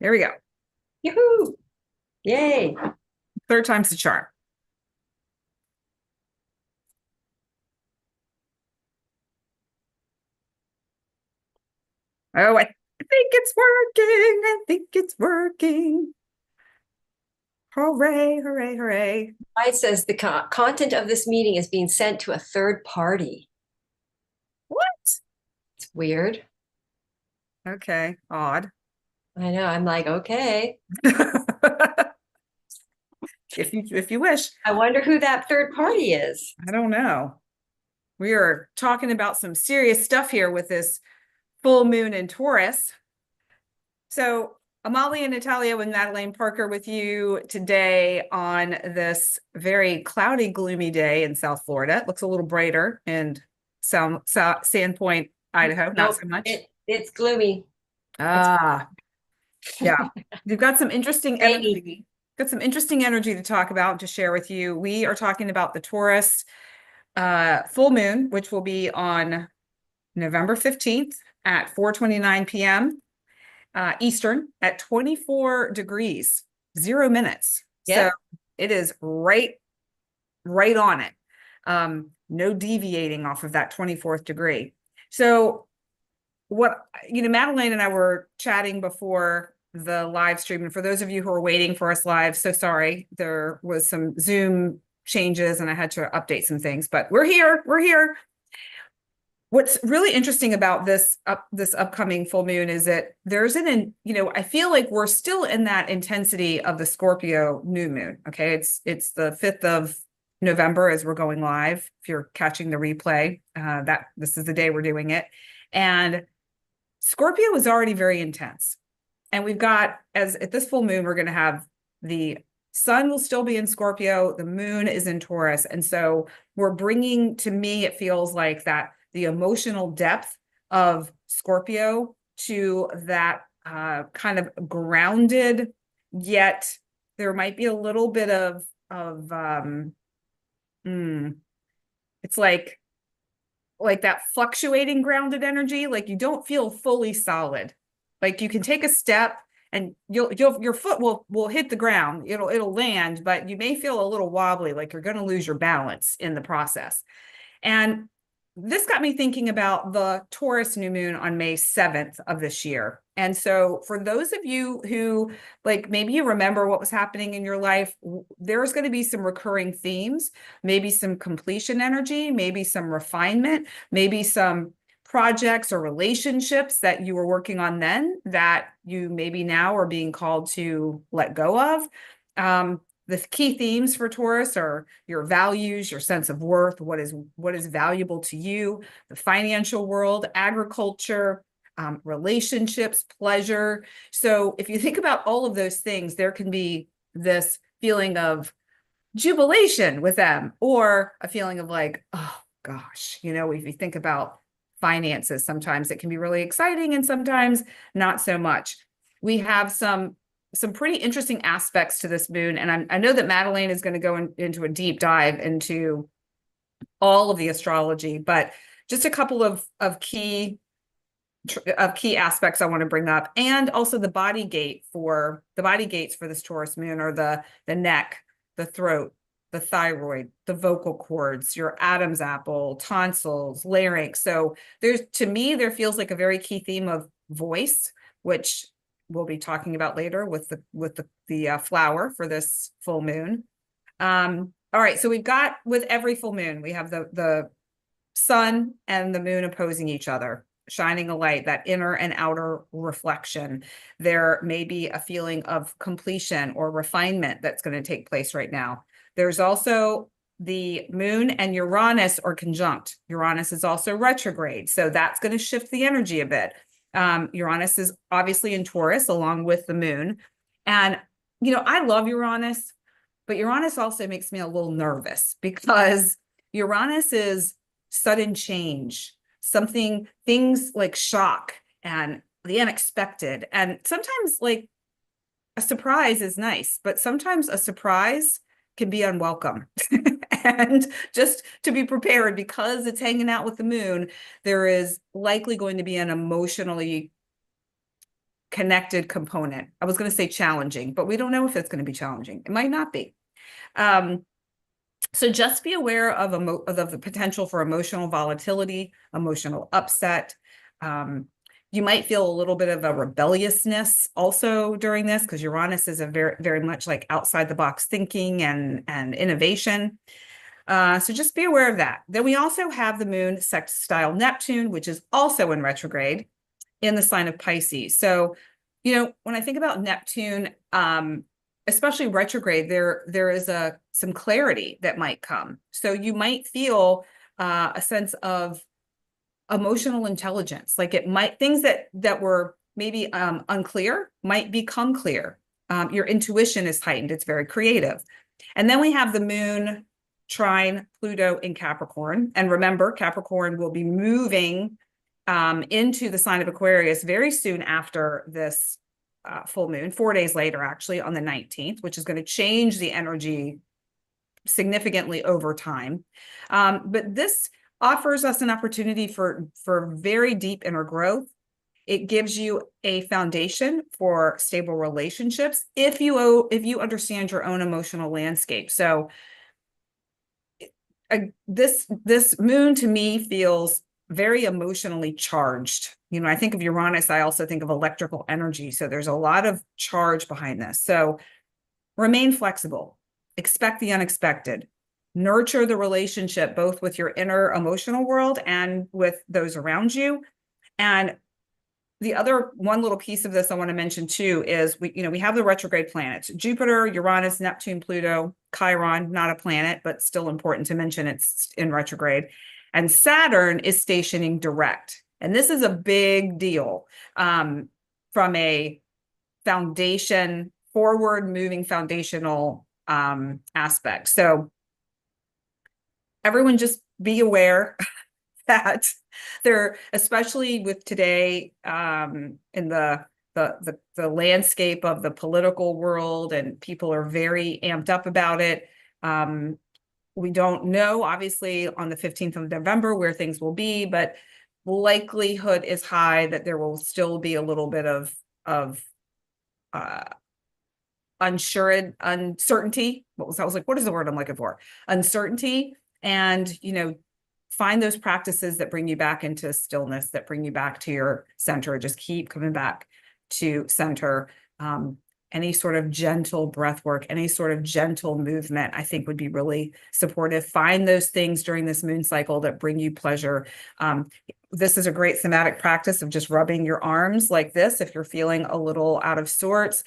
Here we go. Yoo-hoo! Yay. Third time's the charm. Oh, I think it's working. I think it's working. Hooray, hooray, hooray. It says the content of this meeting is being sent to a third party. What? It's weird. Okay, odd. I know. I'm like, okay. If you wish. I wonder who that third party is. I don't know. We are talking about some serious stuff here with this full moon in Taurus. So Amalia and Natalio and Madelaine Parker with you today on this very cloudy, gloomy day in South Florida. It looks a little brighter in Sandpoint, Idaho. Not so much. It's gloomy. Ah, yeah. You've got some interesting Rainy. energy. Got some interesting energy to talk about and to share with you. We are talking about the Taurus full moon, which will be on November 15th at 4:29 p.m. Eastern at 24 degrees, 0 minutes. Yep. So it is right on it. No deviating off of that 24th degree. So Madelaine and I were chatting before the live stream. And for those of you who are waiting for us live, so sorry, there was some Zoom changes and I had to update some things, but we're here. What's really interesting about this upcoming full moon is that there's I feel like we're still in that intensity of the Scorpio new moon. Okay. It's the 5th of November as we're going live. If you're catching the replay, that this is the day we're doing it. And Scorpio is already very intense. And we've got, at this full moon, we're going to have the sun will still be in Scorpio. The moon is in Taurus. And so we're bringing, to me, it feels like that the emotional depth of Scorpio to that kind of grounded, yet there might be a little bit of it's like that fluctuating grounded energy. Like you don't feel fully solid. Like you can take a step and your foot will hit the ground. It'll land, but you may feel a little wobbly, like you're going to lose your balance in the process. And this got me thinking about the Taurus new moon on May 7th of this year. And so for those of you who, like, maybe you remember what was happening in your life, there's going to be some recurring themes, maybe some completion energy, maybe some refinement, maybe some projects or relationships that you were working on then that you maybe now are being called to let go of. The key themes for Taurus are your values, your sense of worth, what is valuable to you, the financial world, agriculture, relationships, pleasure. So if you think about all of those things, there can be this feeling of jubilation with them, or a feeling of like, oh gosh, if you think about finances, sometimes it can be really exciting and sometimes not so much. We have some pretty interesting aspects to this moon. And I know that Madelaine is going to go into a deep dive into all of the astrology, but just a couple of key aspects I want to bring up. And also the body gates for this Taurus moon are the neck, the throat, the thyroid, the vocal cords, your Adam's apple, tonsils, larynx. So to me, there feels like a very key theme of voice, which we'll be talking about later with the flower for this full moon. All right, so we've got, with every full moon, we have the sun and the moon opposing each other, shining a light, that inner and outer reflection. There may be a feeling of completion or refinement that's going to take place right now. There's also the moon and Uranus are conjunct. Uranus is also retrograde, so that's going to shift the energy a bit. Uranus is obviously in Taurus along with the moon. And, I love Uranus, but Uranus also makes me a little nervous because Uranus is sudden change, things like shock and the unexpected. And sometimes like a surprise is nice, but sometimes a surprise can be unwelcome. And just to be prepared, because it's hanging out with the moon, there is likely going to be an emotionally connected component. I was going to say challenging, but we don't know if it's going to be challenging. It might not be. So just be aware of the potential for emotional volatility, emotional upset. You might feel a little bit of a rebelliousness also during this, because Uranus is a very, very much like outside the box thinking and innovation. So just be aware of that. Then we also have the moon sextile Neptune, which is also in retrograde in the sign of Pisces. So, when I think about Neptune, especially retrograde, there is some clarity that might come. So you might feel a sense of emotional intelligence, like things that were maybe unclear might become clear. Your intuition is heightened. It's very creative. And then we have the moon trine Pluto in Capricorn. And remember, Capricorn will be moving into the sign of Aquarius very soon after this full moon, 4 days later, actually, on the 19th, which is going to change the energy significantly over time. But this offers us an opportunity for very deep inner growth. It gives you a foundation for stable relationships if you understand your own emotional landscape. So this moon to me feels very emotionally charged. I think of Uranus, I also think of electrical energy. So there's a lot of charge behind this. So remain flexible, expect the unexpected, nurture the relationship, both with your inner emotional world and with those around you. And the other one little piece of this I want to mention too is we have the retrograde planets, Jupiter, Uranus, Neptune, Pluto, Chiron, not a planet, but still important to mention it's in retrograde. And Saturn is stationing direct. And this is a big deal from a foundation, forward moving foundational aspect. So everyone just be aware that there, especially with today in the landscape of the political world, and people are very amped up about it. We don't know, obviously, on the 15th of November where things will be, but likelihood is high that there will still be a little bit of uncertainty. I was like, what is the word I'm looking for? Uncertainty. And, find those practices that bring you back into stillness, that bring you back to your center. Just keep coming back to center. Any sort of gentle breath work, any sort of gentle movement, I think would be really supportive. Find those things during this moon cycle that bring you pleasure. This is a great somatic practice of just rubbing your arms like this. If you're feeling a little out of sorts,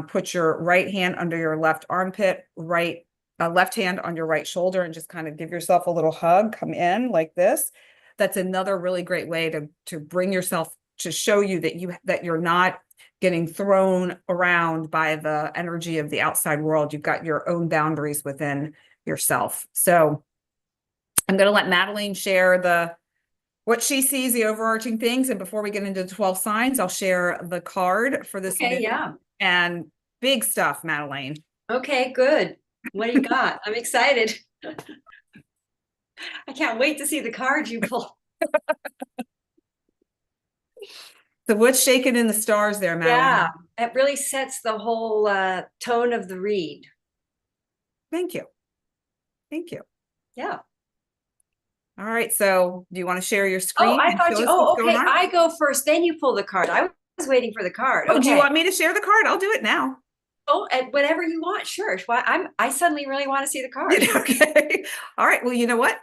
put your right hand under your left armpit, left hand on your right shoulder, and just kind of give yourself a little hug. Come in like this. That's another really great way to bring yourself, to show you that you're not getting thrown around by the energy of the outside world. You've got your own boundaries within yourself. So I'm going to let Madelaine share what she sees, the overarching things. And before we get into the 12 signs, I'll share the card for this. Okay, yeah. And big stuff, Madelaine. Okay, good. What do you got? I'm excited. I can't wait to see the card you pull. So what's shaking in the stars there, Madelaine? Yeah, it really sets the whole tone of the read. Thank you. Thank you. Yeah. All right. So do you want to share your screen? Oh, I thought you. Oh, okay. I go first, then you pull the card. I was waiting for the card. Oh, okay. Do you want me to share the card? I'll do it now. Oh, and whatever you want. Sure. Well, I suddenly really want to see the card. Okay. All right. Well, you know what?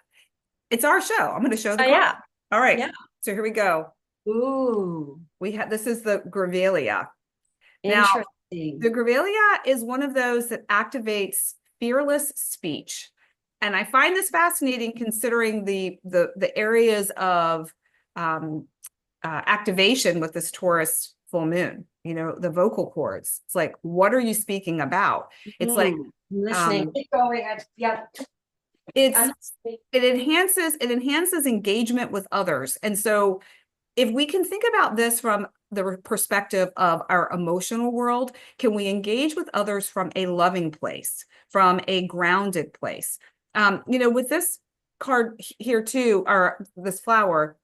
It's our show. I'm going to show the card. Yeah. All right. Yeah. So here we go. Ooh. This is the Grevillea. Interesting. Now, the Grevillea is one of those that activates fearless speech. And I find this fascinating considering the areas of activation with this Taurus full moon, the vocal cords. It's like, what are you speaking about? It's like listening. Keep going. Yeah. It enhances engagement with others. And so if we can think about this from the perspective of our emotional world, can we engage with others from a loving place, from a grounded place? With this card here too, or this flower,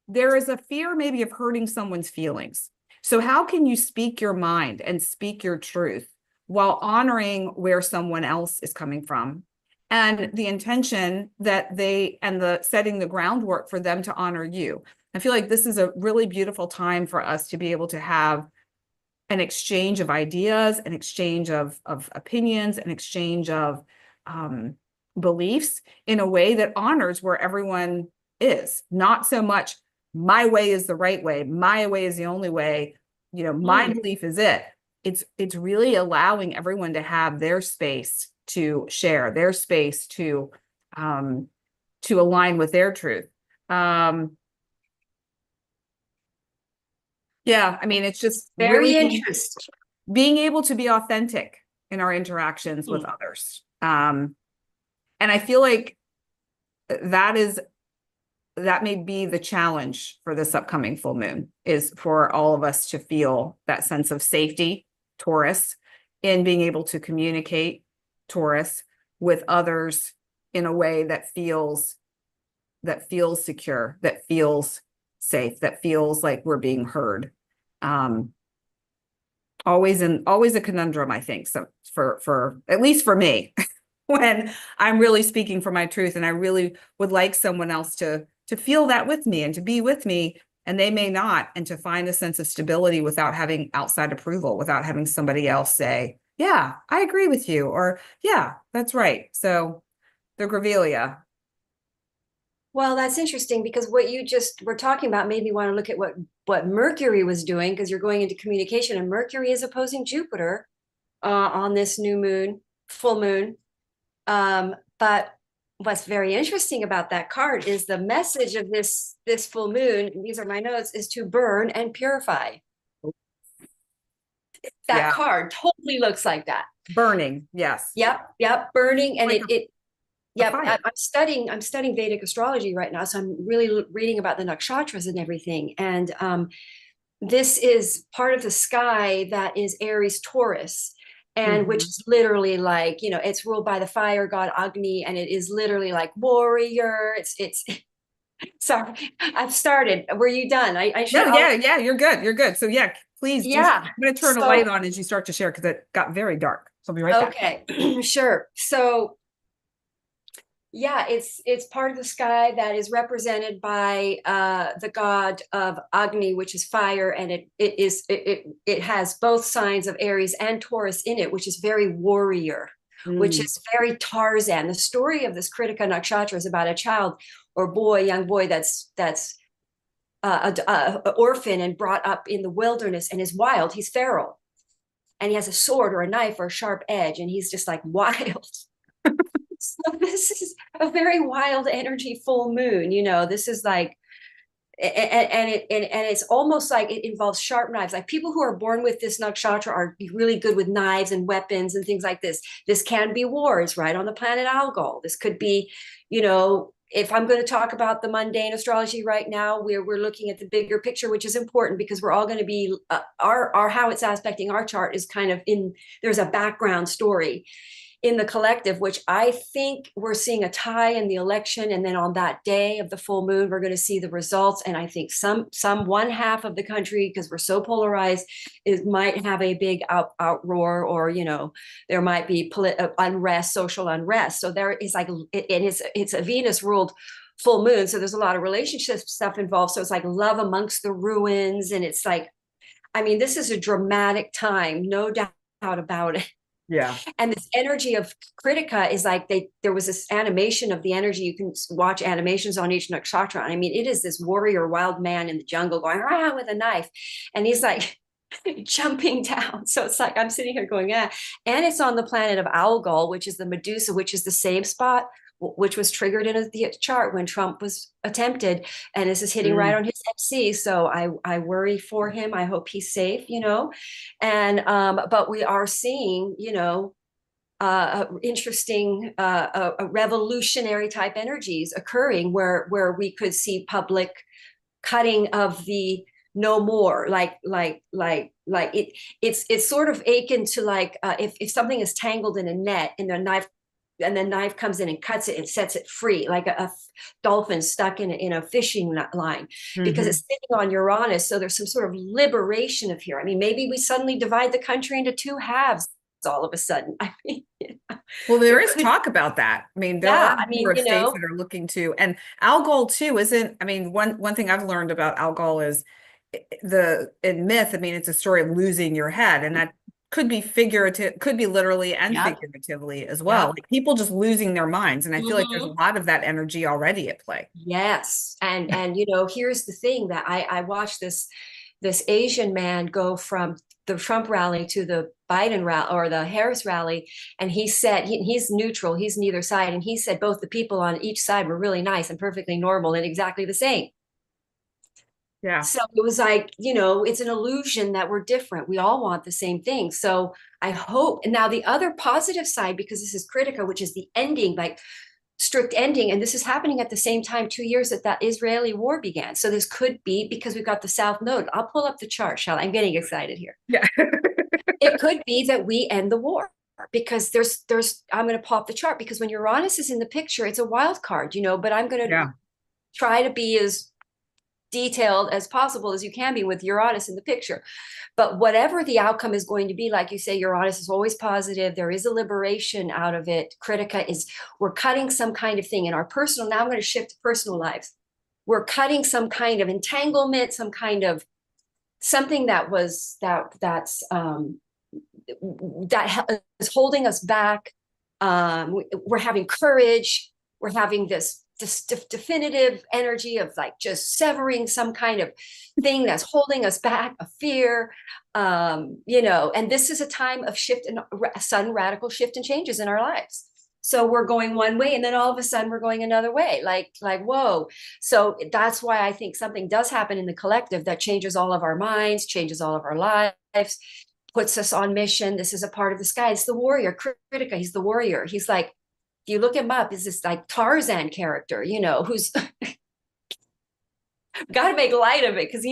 there is a fear maybe of hurting someone's feelings. So how can you speak your mind and speak your truth while honoring where someone else is coming from and the intention that they and the setting the groundwork for them to honor you? I feel like this is a really beautiful time for us to be able to have an exchange of ideas, an exchange of opinions, an exchange of beliefs in a way that honors where everyone is. Not so much my way is the right way, my way is the only way, you know, my belief is it. It's really allowing everyone to have their space to share, their space to align with their truth. Yeah, I mean, it's just Very really interesting. being able to be authentic in our interactions with others. And I feel like that may be the challenge for this upcoming full moon, is for all of us to feel that sense of safety, Taurus, in being able to communicate, Taurus, with others in a way that feels secure, that feels safe, that feels like we're being heard. Always a conundrum, I think. So for at least for me, when I'm really speaking for my truth, and I really would like someone else to feel that with me and to be with me, and they may not, and to find a sense of stability without having outside approval, without having somebody else say, yeah, I agree with you, or yeah, that's right. So the Gravelia. Well, that's interesting, because what you just were talking about made me want to look at what Mercury was doing, because you're going into communication, and Mercury is opposing Jupiter on this new moon, full moon. But what's very interesting about that card is the message of this full moon, these are my notes, is to burn and purify. That card totally looks like that. Burning, yes. Yep, burning, and like I'm studying Vedic astrology right now, so I'm really reading about the nakshatras and everything. And this is part of the sky that is Aries Taurus, and which is literally like, you know, it's ruled by the fire god Agni, and it is literally like warrior. It's sorry, I've started. Were you done? I should. No, yeah, you're good. So yeah, please. Yeah. I'm going to turn a light on as you start to share, because it got very dark. So I'll be right back. Okay, sure. So yeah, it's part of the sky that is represented by the god of Agni, which is fire, and it has both signs of Aries and Taurus in it, which is very warrior, which is very Tarzan. The story of this Kritika Nakshatra is about a child or young boy that's a orphan and brought up in the wilderness, and is wild. He's feral, and he has a sword or a knife or a sharp edge, and he's just like wild. So this is a very wild energy full moon. You know, this is like, and it's almost like it involves sharp knives. Like people who are born with this nakshatra are really good with knives and weapons and things like this. This can be wars, right, on the planet Algol. This could be, you know, if I'm going to talk about the mundane astrology right now, we're looking at the bigger picture, which is important, because we're all going to be our how it's aspecting our chart is kind of there's a background story in the collective, which I think we're seeing a tie in the election. And then on that day of the full moon, we're going to see the results. And I think some one half of the country, because we're so polarized, might have a big outroar, or, you know, there might be unrest, social unrest. So there is like, it's a Venus ruled full moon. So there's a lot of relationship stuff involved. So it's like love amongst the ruins. And it's like, I mean, this is a dramatic time, no doubt about it. Yeah. And this energy of Kritika is like there was this animation of the energy. You can watch animations on each nakshatra. And I mean, it is this warrior wild man in the jungle going around with a knife. And he's like jumping down. So it's like I'm sitting here going, yeah. And it's on the planet of Algol, which is the Medusa, which is the same spot which was triggered in the chart when Trump was attempted, and this is hitting right on his MC. So I worry for him. I hope he's safe, you know. And but we are seeing, you know, interesting revolutionary type energies occurring where we could see public cutting of the no more, it's sort of akin to like if something is tangled in a net and the knife and the knife comes in and cuts it and sets it free, like a dolphin stuck in a fishing line, because it's sitting on Uranus. So there's some sort of liberation of here. I mean, maybe we suddenly divide the country into two halves all of a sudden. I mean, Well, there is talk about that. I mean, there are yeah, a I mean, number of states that are looking to, and Algol too isn't, I mean, one thing I've learned about Algol is in myth, I mean, it's a story of losing your head, and that could be figurative, could be literally and yep, figuratively as well. yep. Like people just losing their minds. And I feel like there's a Mhm. lot of that energy already at play. Yes. And here's the thing that I watched this Asian man go from the Trump rally to the Biden rally or the Harris rally. And he said he's neutral, he's neither side. And he said both the people on each side were really nice and perfectly normal and exactly the same. Yeah. So it was like, it's an illusion that we're different. We all want the same thing. So I hope, and now the other positive side, because this is Critica, which is the ending, like strict ending, and this is happening at the same time 2 years that Israeli war began. So this could be, because we've got the South Node. I'll pull up the chart, shall I? I'm getting excited here. Yeah. It could be that we end the war, because I'm going to pop the chart, because when Uranus is in the picture, it's a wild card, but I'm going to Yeah. try to be as detailed as possible as you can be with Uranus in the picture. But whatever the outcome is going to be, like you say, Uranus is always positive. There is a liberation out of it. Critica is, we're cutting some kind of thing in our personal. Now I'm going to shift to personal lives. We're cutting some kind of entanglement, some kind of something that is holding us back. We're having courage. We're having this definitive energy of like just severing some kind of thing that's holding us back, a fear, and this is a time of shift and a sudden radical shift and changes in our lives. So we're going one way and then all of a sudden we're going another way, like whoa. So that's why I think something does happen in the collective that changes all of our minds, changes all of our lives, puts us on mission. This is a part of the sky. It's the warrior. Critica, he's the warrior. He's like, if you look him up, is this like Tarzan character, who's got to make light of it, because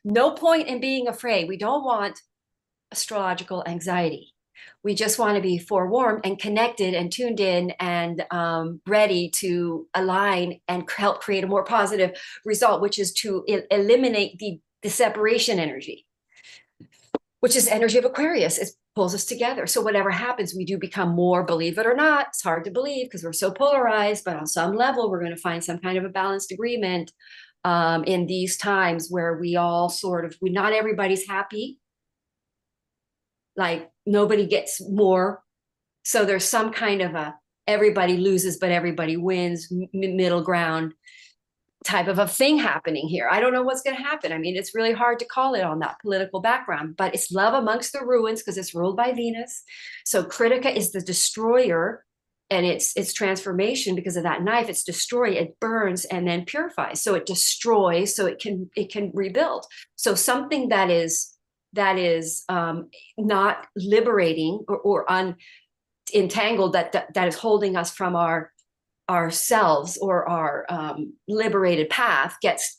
no point in being afraid. We don't want astrological anxiety. We just want to be forewarned and connected and tuned in and ready to align and help create a more positive result, which is to eliminate the separation energy, which is energy of Aquarius. It pulls us together. So whatever happens, we do become more, believe it or not. It's hard to believe because we're so polarized, but on some level, we're going to find some kind of a balanced agreement in these times where we all not everybody's happy. Like nobody gets more. So there's some kind of everybody loses, but everybody wins, middle ground type of a thing happening here. I don't know what's going to happen. I mean, it's really hard to call it on that political background, but it's love amongst the ruins because it's ruled by Venus. So Critica is the destroyer, and it's transformation because of that knife. It's destroy, it burns and then purifies. So it destroys, so it can rebuild. So something that is not liberating or entangled that is holding us from ourselves or our liberated path gets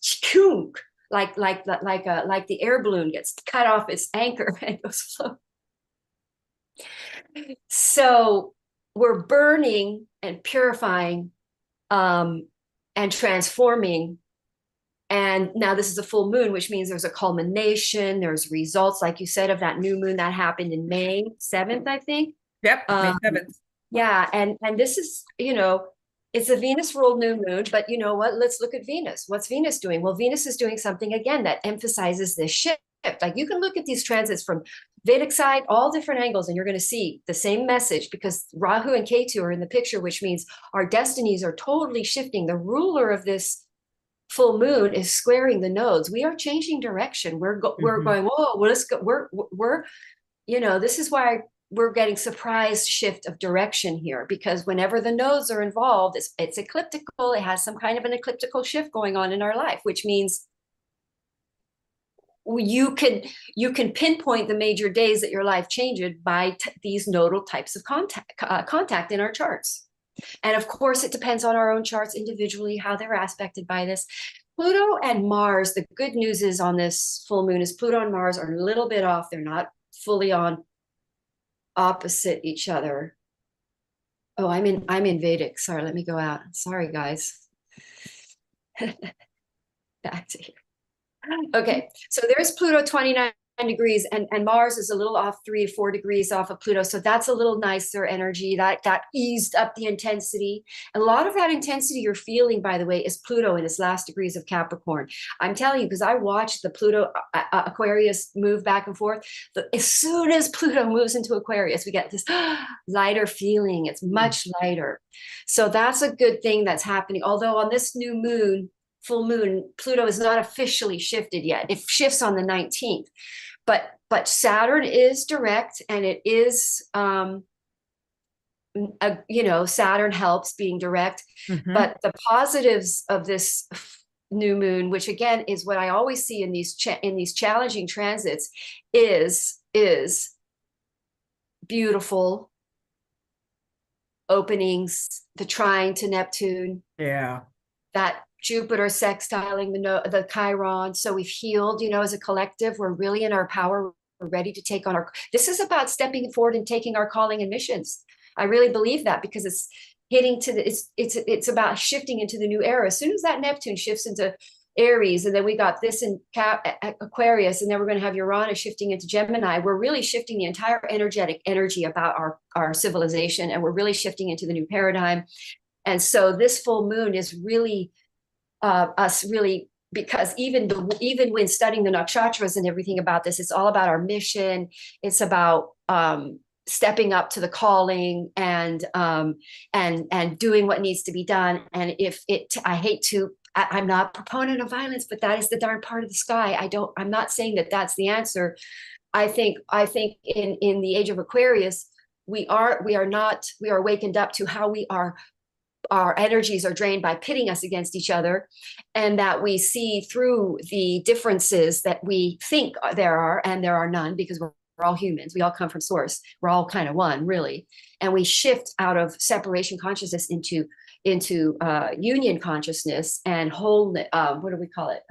like the air balloon gets cut off its anchor and goes float. So we're burning and purifying and transforming. And now this is a full moon, which means there's a culmination, there's results, like you said, of that new moon that happened in May 7th, I think. Yep, May 7th. Yeah, and this is, it's a Venus ruled new moon, but you know what? Let's look at Venus. What's Venus doing? Well, Venus is doing something again that emphasizes this shift. Like you can look at these transits from Vedic side, all different angles, and you're going to see the same message because Rahu and Ketu are in the picture, which means our destinies are totally shifting. The ruler of this full moon is squaring the nodes. We are changing direction. We're going, whoa, well, let's go. We're this is why we're getting surprise shift of direction here, because whenever the nodes are involved, it's ecliptical. It has some kind of an ecliptical shift going on in our life, which means you can pinpoint the major days that your life changes by these nodal types of contact in our charts. And of course, it depends on our own charts individually, how they're aspected by this. Pluto and Mars, the good news is on this full moon is Pluto and Mars are a little bit off. They're not fully on opposite each other. Oh, I'm in Vedic. Sorry, let me go out. Sorry, guys. Back to here. Okay, so there's Pluto 29 degrees, and Mars is a little off 3 to 4 degrees off of Pluto. So that's a little nicer energy. That eased up the intensity. And a lot of that intensity you're feeling, by the way, is Pluto in its last degrees of Capricorn. I'm telling you, because I watched the Pluto Aquarius move back and forth. As soon as Pluto moves into Aquarius, we get this lighter feeling. It's much lighter. So that's a good thing that's happening. Although on this new moon, full moon, Pluto is not officially shifted yet. It shifts on the 19th. But Saturn is direct, and it is Saturn helps being direct. But the positives of this new moon, which again is what I always see in these challenging transits, is beautiful openings, the trine to Neptune. Yeah. That Jupiter sextiling the Chiron. So we've healed, as a collective. We're really in our power. We're ready to take on this is about stepping forward and taking our calling and missions. I really believe that, because it's hitting to it's about shifting into the new era. As soon as that Neptune shifts into Aries, and then we got this in Aquarius, and then we're going to have Uranus shifting into Gemini, we're really shifting the entire energetic energy about our civilization, and we're really shifting into the new paradigm. And so this full moon is really us really, because even when studying the nakshatras and everything about this, it's all about our mission. It's about stepping up to the calling and doing what needs to be done. And I'm not a proponent of violence, but that is the darn part of the sky. I'm not saying that that's the answer. I think in the age of Aquarius, we are awakened up to how our energies are drained by pitting us against each other, and that we see through the differences that we think there are, and there are none, because we're all humans. We all come from source. We're all kind of one, really. And we shift out of separation consciousness into union consciousness and whole. What do we call it?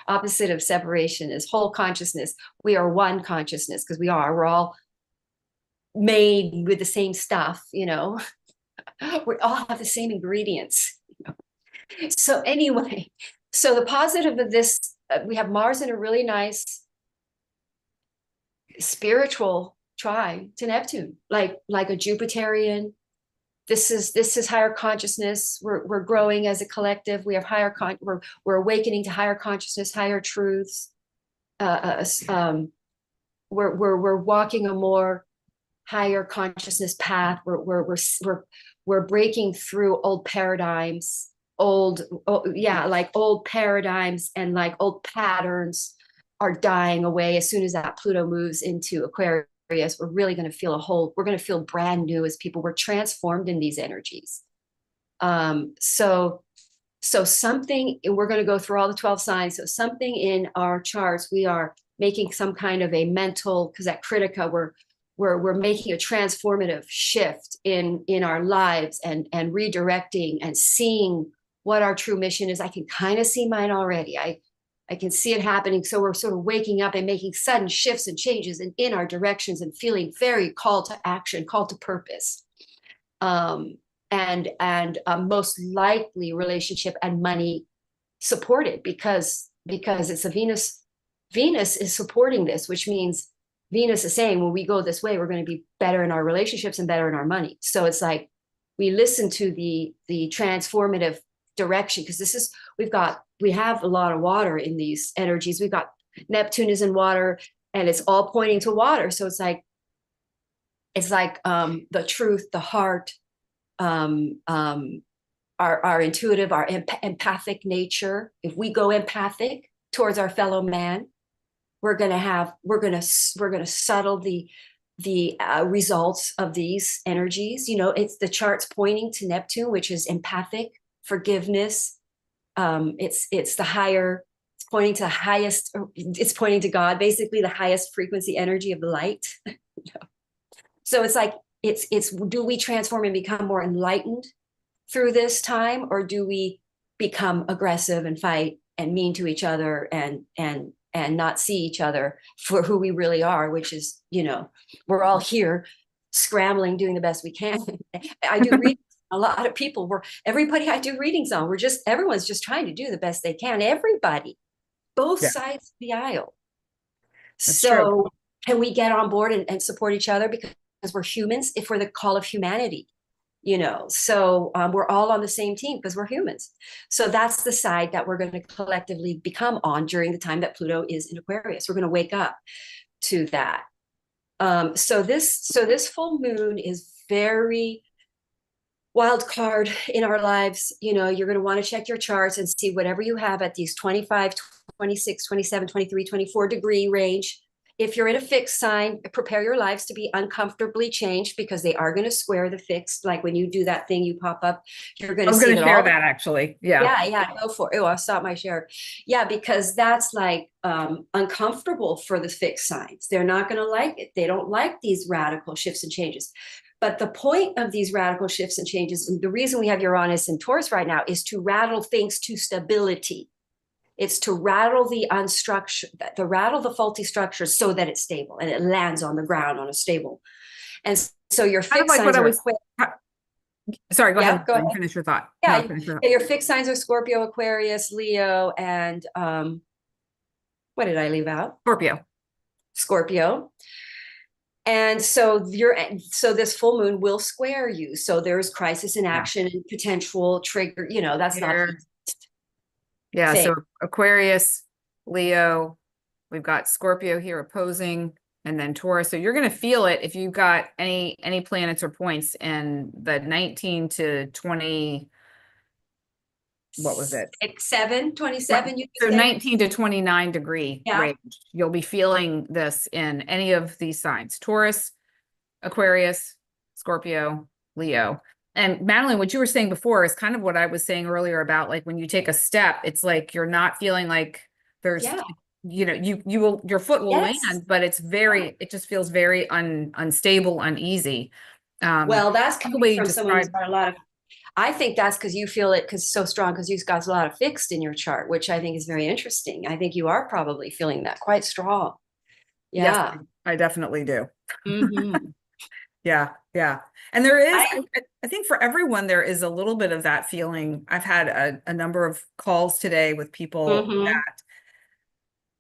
Opposite of separation is whole consciousness. We are one consciousness, because we're all made with the same stuff, we all have the same ingredients. So anyway, so the positive of this, we have Mars in a really nice spiritual trine to Neptune, like a Jupiterian. This is higher consciousness. We're growing as a collective. We have we're awakening to higher consciousness, higher truths. We're walking a more higher consciousness path. We're breaking through old paradigms, old paradigms, and like old patterns are dying away. As soon as that Pluto moves into Aquarius, we're really going to feel we're going to feel brand new as people. We're transformed in these energies. So something, we're going to go through all the 12 signs. So something in our charts, we are making some kind of a mental, because at Critica, we're making a transformative shift in our lives, and redirecting and seeing what our true mission is. I can kind of see mine already. I can see it happening. So we're sort of waking up and making sudden shifts and changes in our directions, and feeling very called to action, called to purpose. And most likely relationship and money supported, because it's a Venus is supporting this, which means Venus is saying, when we go this way, we're going to be better in our relationships and better in our money. So it's like we listen to the transformative direction, because we have a lot of water in these energies. We've got Neptune is in water, and it's all pointing to water. So it's like the truth, the heart, our intuitive, our empathic nature. If we go empathic towards our fellow man, we're going to settle the results of these energies. It's the charts pointing to Neptune, which is empathic, forgiveness. It's the higher, it's pointing to the highest, it's pointing to God, basically the highest frequency energy of the light. So it's like, do we transform and become more enlightened through this time, or do we become aggressive and fight and mean to each other and not see each other for who we really are, which is, we're all here scrambling, doing the best we can. I do read a lot of people everybody I do readings on, everyone's just trying to do the best they can. Everybody, both Yeah, sides of the aisle. that's true. So can we get on board and support each other because we're humans, if we're the call of humanity, so we're all on the same team because we're humans. So that's the side that we're going to collectively become on during the time that Pluto is in Aquarius. We're going to wake up to that. So this full moon is very wild card in our lives. You're going to want to check your charts and see whatever you have at these 25, 26, 27, 23, 24 degree range. If you're in a fixed sign, prepare your lives to be uncomfortably changed because they are going to square the fixed. Like when you do that thing, you pop up, you're going to see that share that actually. Yeah. Yeah, go for it. Oh, I'll stop my share. Yeah, because that's like uncomfortable for the fixed signs. They're not going to like it. They don't like these radical shifts and changes. But the point of these radical shifts and changes, and the reason we have Uranus and Taurus right now, is to rattle things to stability. It's to rattle the faulty structures so that it's stable and it lands on the ground on a stable. And so your fixed signs are sorry, go ahead. Go ahead. Finish your thought. Yeah, your fixed signs are Scorpio, Aquarius, Leo, and what did I leave out? Scorpio. And so this full moon will square you. So there's crisis in action and potential trigger. That's not. Yeah. So Aquarius, Leo, we've got Scorpio here opposing, and then Taurus. So you're going to feel it if you've got any planets or points in the 19 to 20. What was it? 27. So 19 to 29 degree range. You'll be feeling this in any of these signs: Taurus, Aquarius, Scorpio, Leo. And Madelaine, what you were saying before is kind of what I was saying earlier about like when you take a step, it's like you're not feeling like there's, your foot will land, but it just feels very unstable, uneasy. Well, that's coming from someone who's got a lot of. I think that's because you feel it because so strong because you've got a lot of fixed in your chart, which I think is very interesting. I think you are probably feeling that quite strong. Yeah, yes, I definitely do. Mm-hmm. Yeah. And there is, I think for everyone, there is a little bit of that feeling. I've had a number of calls today with people that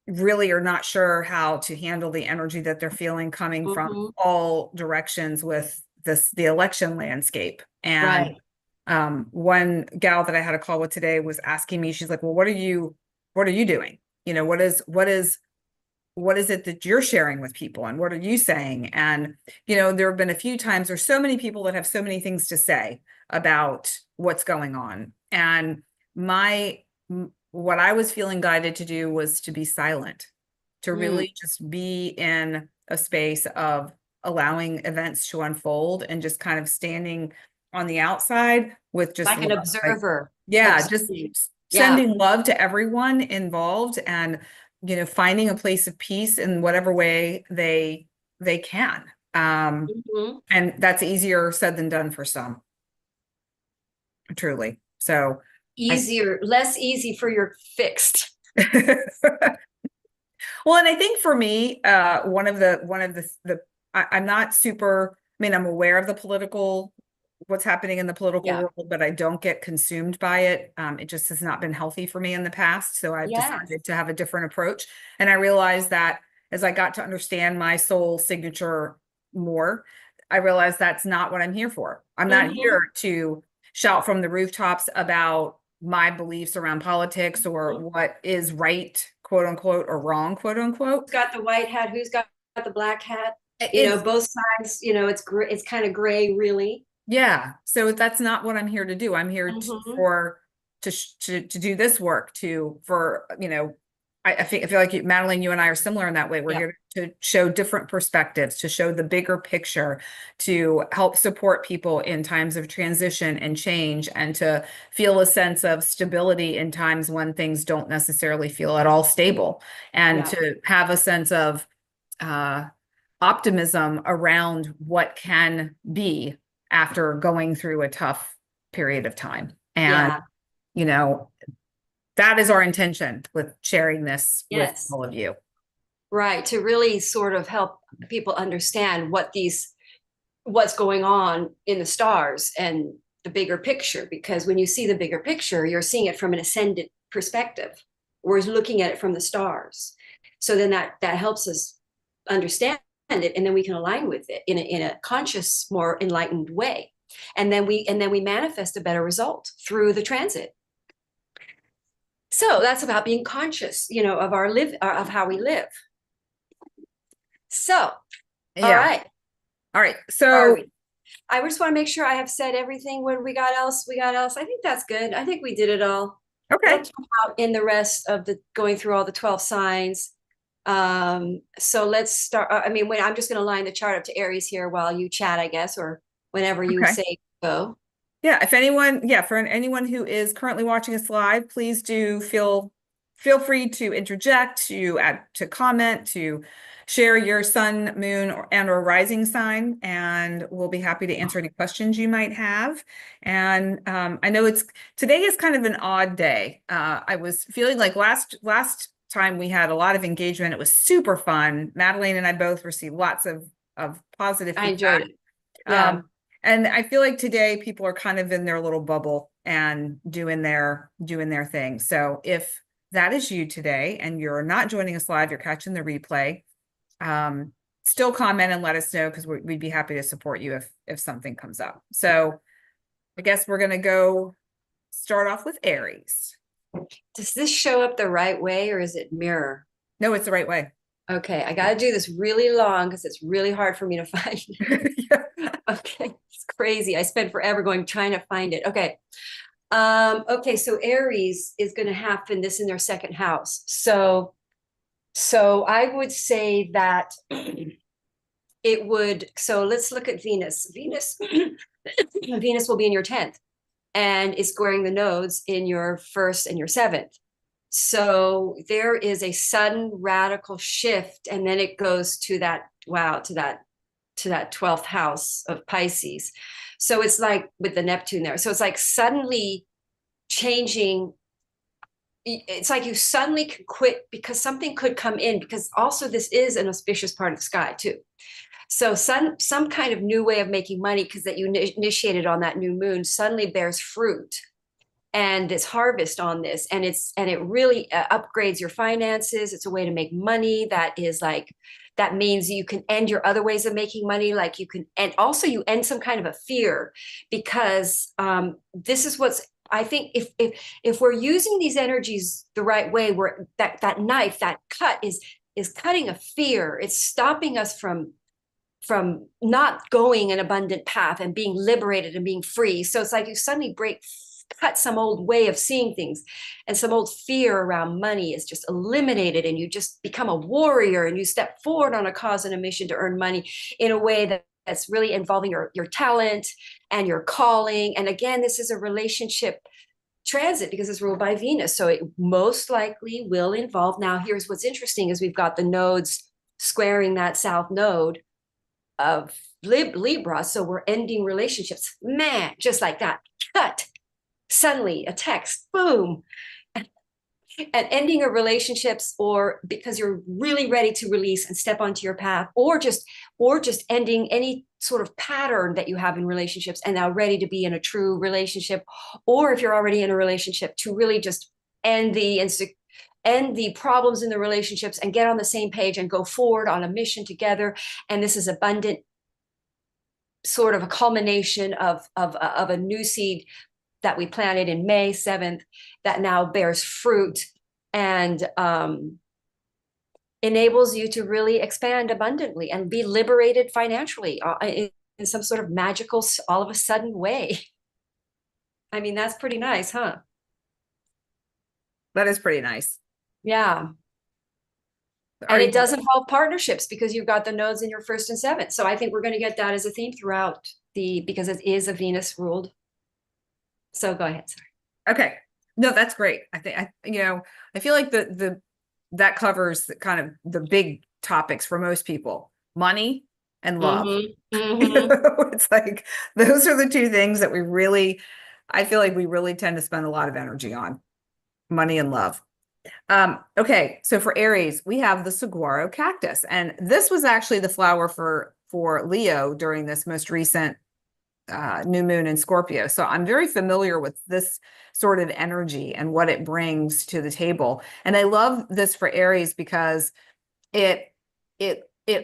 really are not sure how to handle the energy that they're feeling coming from all directions with the election landscape. And one gal that I had a call with today was asking me, she's like, well, what are you doing? What is it that you're sharing with people and what are you saying? And, there have been a few times there's so many people that have so many things to say about what's going on. And what I was feeling guided to do was to be silent, to really just be in a space of allowing events to unfold and just kind of standing on the outside with just like an observer. Just sending love to everyone involved and finding a place of peace in whatever way they can. And that's easier said than done for some. Truly. So less easy for your fixed. Well, and I think for me, one of the I'm not super, I'm aware of what's happening in the political world, but I don't get consumed by it. It just has not been healthy for me in the past. So I've decided to have a different approach. And I realized that as I got to understand my soul signature more, I realized that's not what I'm here for. I'm not here to shout from the rooftops about my beliefs around politics or what is right, quote unquote, or wrong, quote unquote. Who's got the white hat? Who's got the black hat? Both sides, it's kind of gray, really. Yeah. So that's not what I'm here to do. I'm here to do this work I feel like Madelaine, you and I are similar in that way. We're here to show different perspectives, to show the bigger picture, to help support people in times of transition and change, and to feel a sense of stability in times when things don't necessarily feel at all stable, and to have a sense of optimism around what can be after going through a tough period of time. And, that is our intention with sharing this with all of you. Right. To really sort of help people understand what these what's going on in the stars and the bigger picture, because when you see the bigger picture, you're seeing it from an ascendant perspective, whereas looking at it from the stars. So then that helps us understand it, and then we can align with it in a conscious, more enlightened way. And then we manifest a better result through the transit. So that's about being conscious, of of how we live. So, all Yeah. right. All right. Are So we? I just want to make sure I have said everything. What we got else? We got else. I think that's good. I think we did it all. okay. We'll talk about in the rest of the going through all the 12 signs. So let's start. I mean, I'm just going to line the chart up to Aries here while you chat, I guess, or whenever you Okay. say go. Yeah, if anyone, for anyone who is currently watching us live, please do feel free to interject, to add, to comment, to share your sun, moon, or rising sign, and we'll be happy to answer any questions you might have. And I know today is kind of an odd day. I was feeling like last time we had a lot of engagement. It was super fun. Madelaine and I both received lots of positive I feedback. enjoyed it. Yeah. And I feel like today people are kind of in their little bubble and doing their thing. So if that is you today and you're not joining us live, you're catching the replay, still comment and let us know, because we'd be happy to support you if something comes up. So I guess we're going to go start off with Aries. Does this show up the right way, or is it mirror? No, it's the right way. Okay, I got to do this really long because it's really hard for me to find. Yeah. Okay, it's crazy. I spent forever trying to find it. Okay. Okay, so Aries is going to happen this in their second house. So I would say that it would, so let's look at Venus. Venus will be in your 10th and is squaring the nodes in your 1st and your 7th. So there is a sudden radical shift, and then it goes to that 12th house of Pisces. So it's like with the Neptune there. So it's like suddenly changing. It's like you suddenly can quit because something could come in, because also this is an auspicious part of the sky too. So some kind of new way of making money, because that you initiated on that new moon, suddenly bears fruit, and it's harvest on this, and it really upgrades your finances. It's a way to make money that means you can end your other ways of making money, like you can, and also you end some kind of a fear, because this is what's, I think, if we're using these energies the right way, where that knife, that cut is cutting a fear. It's stopping us from not going an abundant path and being liberated and being free. So it's like you suddenly cut some old way of seeing things, and some old fear around money is just eliminated, and you just become a warrior, and you step forward on a cause and a mission to earn money in a way that's really involving your talent and your calling. And again, this is a relationship transit because it's ruled by Venus, so it most likely will involve, now here's what's interesting, is we've got the nodes squaring that south node of Libra. So we're ending relationships, man, just like that, cut, suddenly a text, boom, and ending a relationships, or because you're really ready to release and step onto your path, or just ending any sort of pattern that you have in relationships and now ready to be in a true relationship, or if you're already in a relationship, to really just end the problems in the relationships and get on the same page and go forward on a mission together. And this is abundant, sort of a culmination of a new seed that we planted in May 7th that now bears fruit and enables you to really expand abundantly and be liberated financially in some sort of magical, all of a sudden way. I mean, that's pretty nice, huh? That is pretty nice. Yeah. And it does involve partnerships, because you've got the nodes in your 1st and 7th. So I think we're going to get that as a theme throughout because it is a Venus ruled. So go ahead. Sorry. Okay. No, that's great. I think, I feel like that covers kind of the big topics for most people: money and love. Mm-hmm. Mm-hmm. It's like, those are the two things that I feel like we really tend to spend a lot of energy on: money and love. Okay. So for Aries, we have the saguaro cactus, and this was actually the flower for for Leo during this most recent new moon in Scorpio. So I'm very familiar with this sort of energy and what it brings to the table. And I love this for Aries because it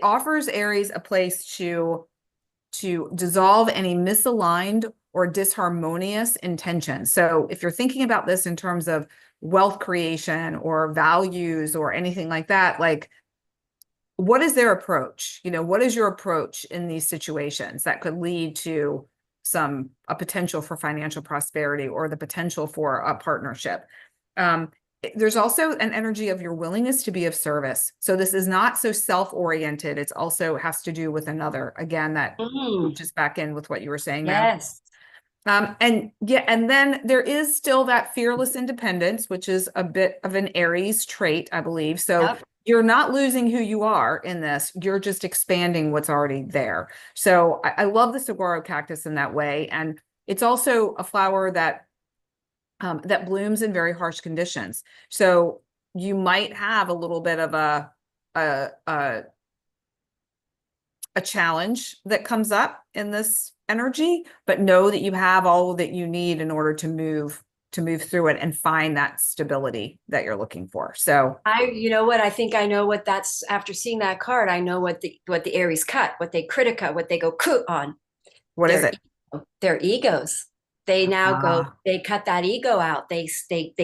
offers Aries a place to dissolve any misaligned or disharmonious intentions. So if you're thinking about this in terms of wealth creation or values or anything like that, like, what is their approach? You know, what is your approach in these situations that could lead to a potential for financial prosperity or the potential for a partnership? There's also an energy of your willingness to be of service. So this is not so self-oriented. It's also has to do with another. Again, that just back in with what you were saying, Yes. and then there is still that fearless independence, which is a bit of an Aries trait, I believe. So Yep. you're not losing who you are in this. You're just expanding what's already there. So I love the saguaro cactus in that way. And it's also a flower that blooms in very harsh conditions. So you might have a little bit of a challenge that comes up in this energy, but know that you have all that you need in order to move through it and find that stability that you're looking for. So you know what, I think I know what that's, after seeing that card, I know what the Aries cut, what they critica, what they go coup on. what is it? Their egos. They now they cut that ego out. They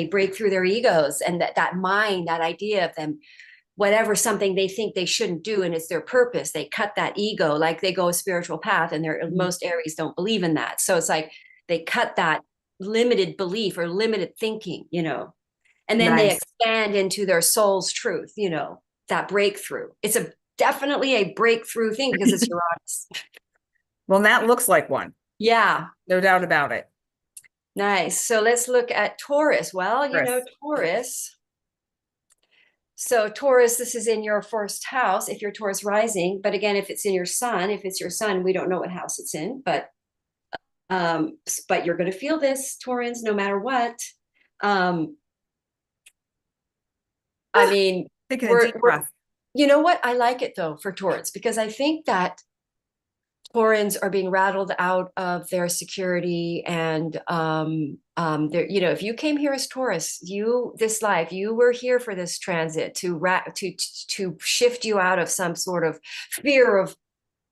break through their egos, and that mind, that idea of them, whatever, something they think they shouldn't do and it's their purpose, they cut that ego, like they go a spiritual path, and most Aries don't believe in that. So it's like they cut that limited belief or limited thinking, you know, and then they expand into their soul's truth, you know, that breakthrough. It's definitely a breakthrough thing because it's Uranus. Well, that looks like one. Yeah. No doubt about it. Nice. So let's look at Taurus. Well, you know, Taurus. So Taurus, this is in your first house if you're Taurus rising. But again, if it's in your sun, we don't know what house it's in, but you're going to feel this, Taurans, no matter what. I mean, taking a deep breath. You know what? I like it though for Taurus, because I think that Taurans are being rattled out of their security, and you know, if you came here as Taurus, you were here for this transit to shift you out of some sort of fear of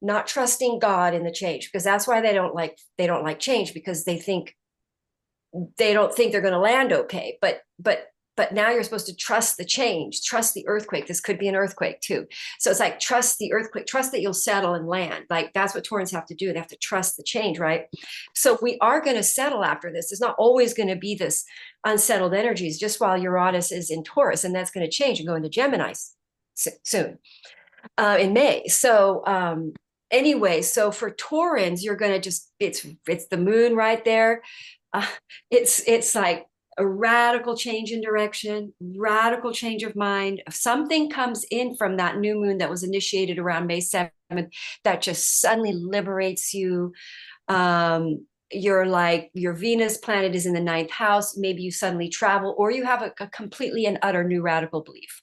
not trusting God in the change, because that's why they don't like change, because they don't think they're going to land okay. But now you're supposed to trust the change, trust the earthquake. This could be an earthquake too. So it's like, trust the earthquake, trust that you'll settle and land. Like, that's what Taurans have to do. They have to trust the change, right? So we are going to settle after this. It's not always going to be this unsettled energies, just while Uranus is in Taurus, and that's going to change and go into Gemini soon in May. So anyway, so for Taurans, you're going to it's the moon right there. It's like a radical change in direction, radical change of mind. If something comes in from that new moon that was initiated around May 7th, that just suddenly liberates you. You're like, your Venus planet is in the 9th house. Maybe you suddenly travel, or you have a completely and utter new radical belief.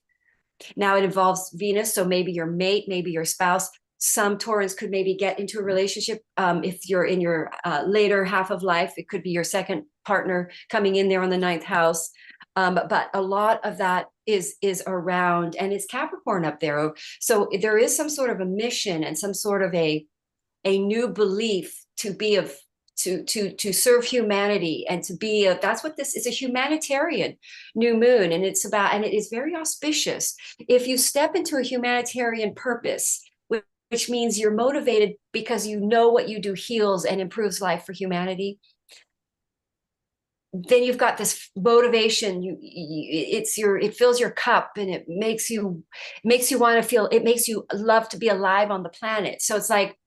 Now it involves Venus. So maybe your mate, maybe your spouse. Some Taurans could maybe get into a relationship if you're in your later half of life. It could be your second partner coming in there on the 9th house. But a lot of that is around, and it's Capricorn up there. So there is some sort of a mission and some sort of a new belief to serve humanity, and to be that's what this is, a humanitarian new moon. And it's about, and it is very auspicious if you step into a humanitarian purpose, which means you're motivated because you know what you do heals and improves life for humanity. Then you've got this motivation. It fills your cup, and it makes you want to feel. It makes you love to be alive on the planet. So it's like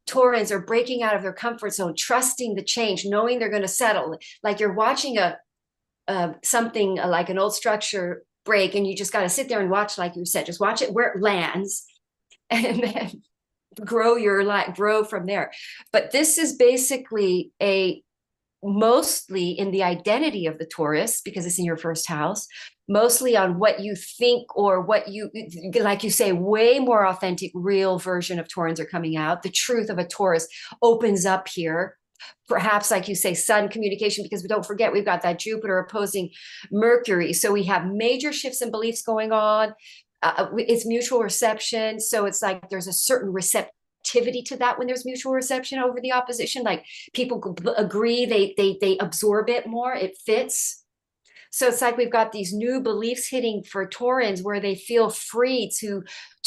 Taurans are breaking out of their comfort zone, trusting the change, knowing they're going to settle. Like you're watching something like an old structure break, and you just got to sit there and watch, like you said, just watch it where it lands, and then grow from there. But this is basically mostly in the identity of the Taurus, because it's in your first house, mostly on what you think, or what you, like you say, way more authentic, real version of Taurans are coming out. The truth of a Taurus opens up here. Perhaps, like you say, sun communication, because we don't forget we've got that Jupiter opposing Mercury. So we have major shifts in beliefs going on. It's mutual reception. So it's like there's a certain receptivity to that when there's mutual reception over the opposition. Like people agree, they absorb it more, it fits. So it's like we've got these new beliefs hitting for Taurans, where they feel free to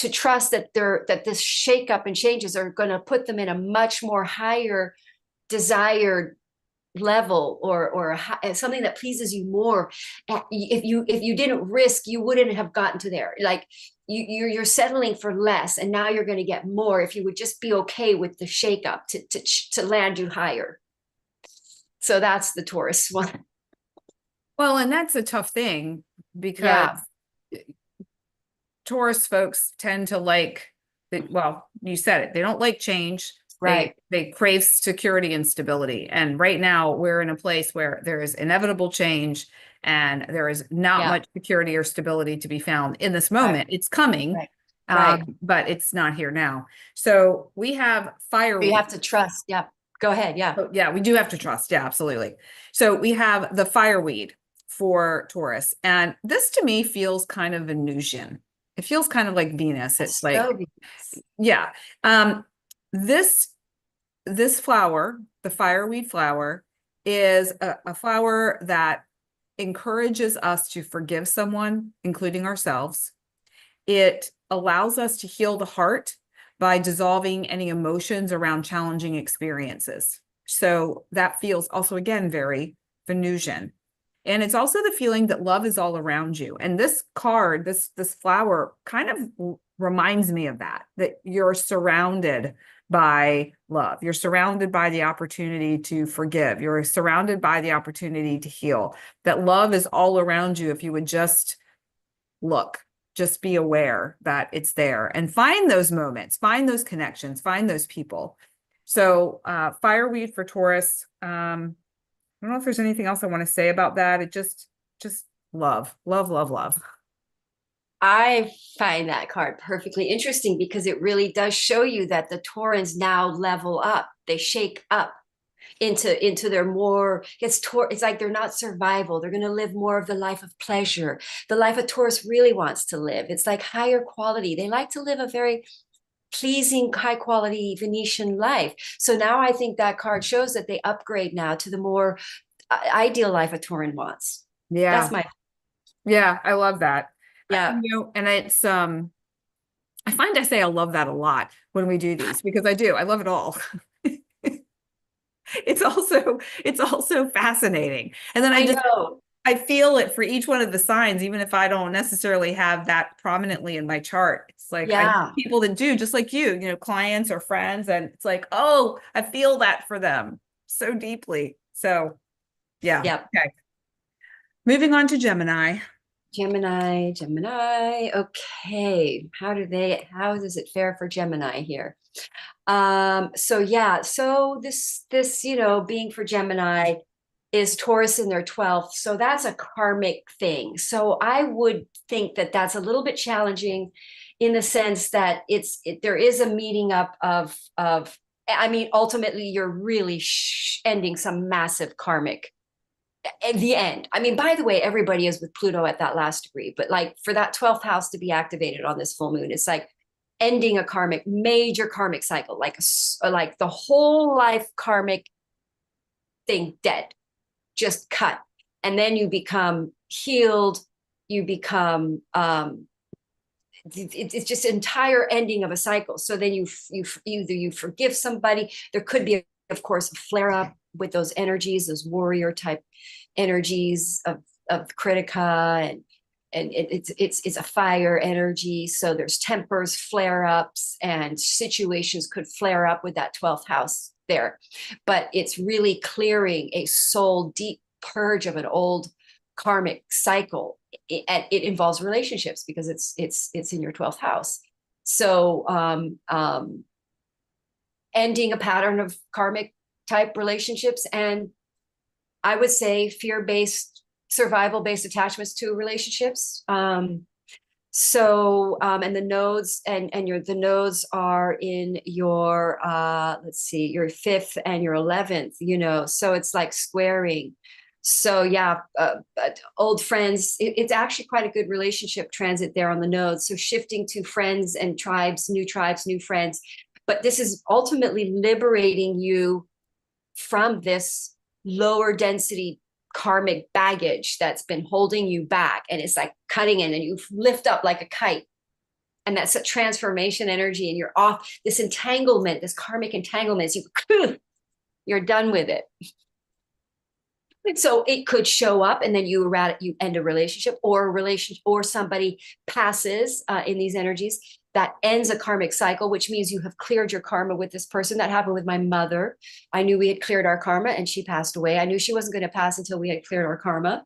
trust that this shakeup and changes are going to put them in a much more higher desired level, or something that pleases you more. If you didn't risk, you wouldn't have gotten to there. Like you're settling for less, and now you're going to get more if you would just be okay with the shakeup to land you higher. So that's the Taurus one. Well, and that's a tough thing, because Yeah. Taurus folks tend to like, well, you said it, they don't like change. Right. They crave security and stability. And right now we're in a place where there is inevitable change, and there is not much security or stability to be found in this moment. Right. It's coming, right. But it's not here now. So we have fire. You have to trust. Yeah. Go ahead. Yeah. Oh, yeah, we do have to trust. Yeah, absolutely. So we have the fireweed for Taurus. And this to me feels kind of Venusian. It feels kind of like Venus. It's like, yeah. This flower, the fireweed flower, is a flower that encourages us to forgive someone, including ourselves. It allows us to heal the heart by dissolving any emotions around challenging experiences. So that feels also, again, very Venusian. And it's also the feeling that love is all around you. And this card, this flower kind of reminds me of that you're surrounded by love. You're surrounded by the opportunity to forgive. You're surrounded by the opportunity to heal. That love is all around you if you would just look. Just be aware that it's there, and find those moments, find those connections, find those people. So fireweed for Taurus. I don't know if there's anything else I want to say about that. It just love, love, love, love. I find that card perfectly interesting, because it really does show you that the Taurans now level up. They shake up into their more, it's like they're not survival. They're going to live more of the life of pleasure, the life a Taurus really wants to live. It's like higher quality. They like to live a very pleasing, high quality Venetian life. So now I think that card shows that they upgrade now to the more ideal life a Tauran wants. Yeah. That's yeah, I love that. Yeah. And it's, I find I say I love that a lot when we do these, because I do. I love it all. It's also fascinating. And then I feel it for each one of the signs, even if I don't necessarily have that prominently in my chart. It's like, I know people that do, just like you, clients or friends. And it's like, oh, I feel that for them so deeply. So yeah. Yep. Okay. Moving on to Gemini. Gemini. Okay. How does it fare for Gemini here? So this, being for Gemini is Taurus in their 12th. So that's a karmic thing. So I would think that that's a little bit challenging, in the sense that there is a meeting up of, ultimately you're really ending some massive karmic at the end. By the way, everybody is with Pluto at that last degree, but like for that 12th house to be activated on this full moon, it's like ending a major karmic cycle, like the whole life karmic thing dead, just cut. And then you become healed. You become, it's just entire ending of a cycle. So then either you forgive somebody. There could be, of course, a flare up with those energies, those warrior type energies of Critica, and it's a fire energy. So there's tempers, flare ups, and situations could flare up with that 12th house there. But it's really clearing a soul deep purge of an old karmic cycle. It involves relationships, because it's in your 12th house. So ending a pattern of karmic type relationships, and I would say fear-based survival-based attachments to relationships. And the nodes the nodes are in your let's see, your 5th and your 11th, you know, so it's like squaring. So yeah, but old friends, it's actually quite a good relationship transit there on the nodes. So shifting to friends and tribes, new friends. But this is ultimately liberating you from this lower density karmic baggage that's been holding you back, and it's like cutting in, and you lift up like a kite, and that's a transformation energy, and you're off this entanglement, this karmic entanglement. You're done with it. And so it could show up, and then you end a relationship, or somebody passes in these energies that ends a karmic cycle, which means you have cleared your karma with this person. That happened with my mother. I knew we had cleared our karma, and she passed away. I knew she wasn't going to pass until we had cleared our karma.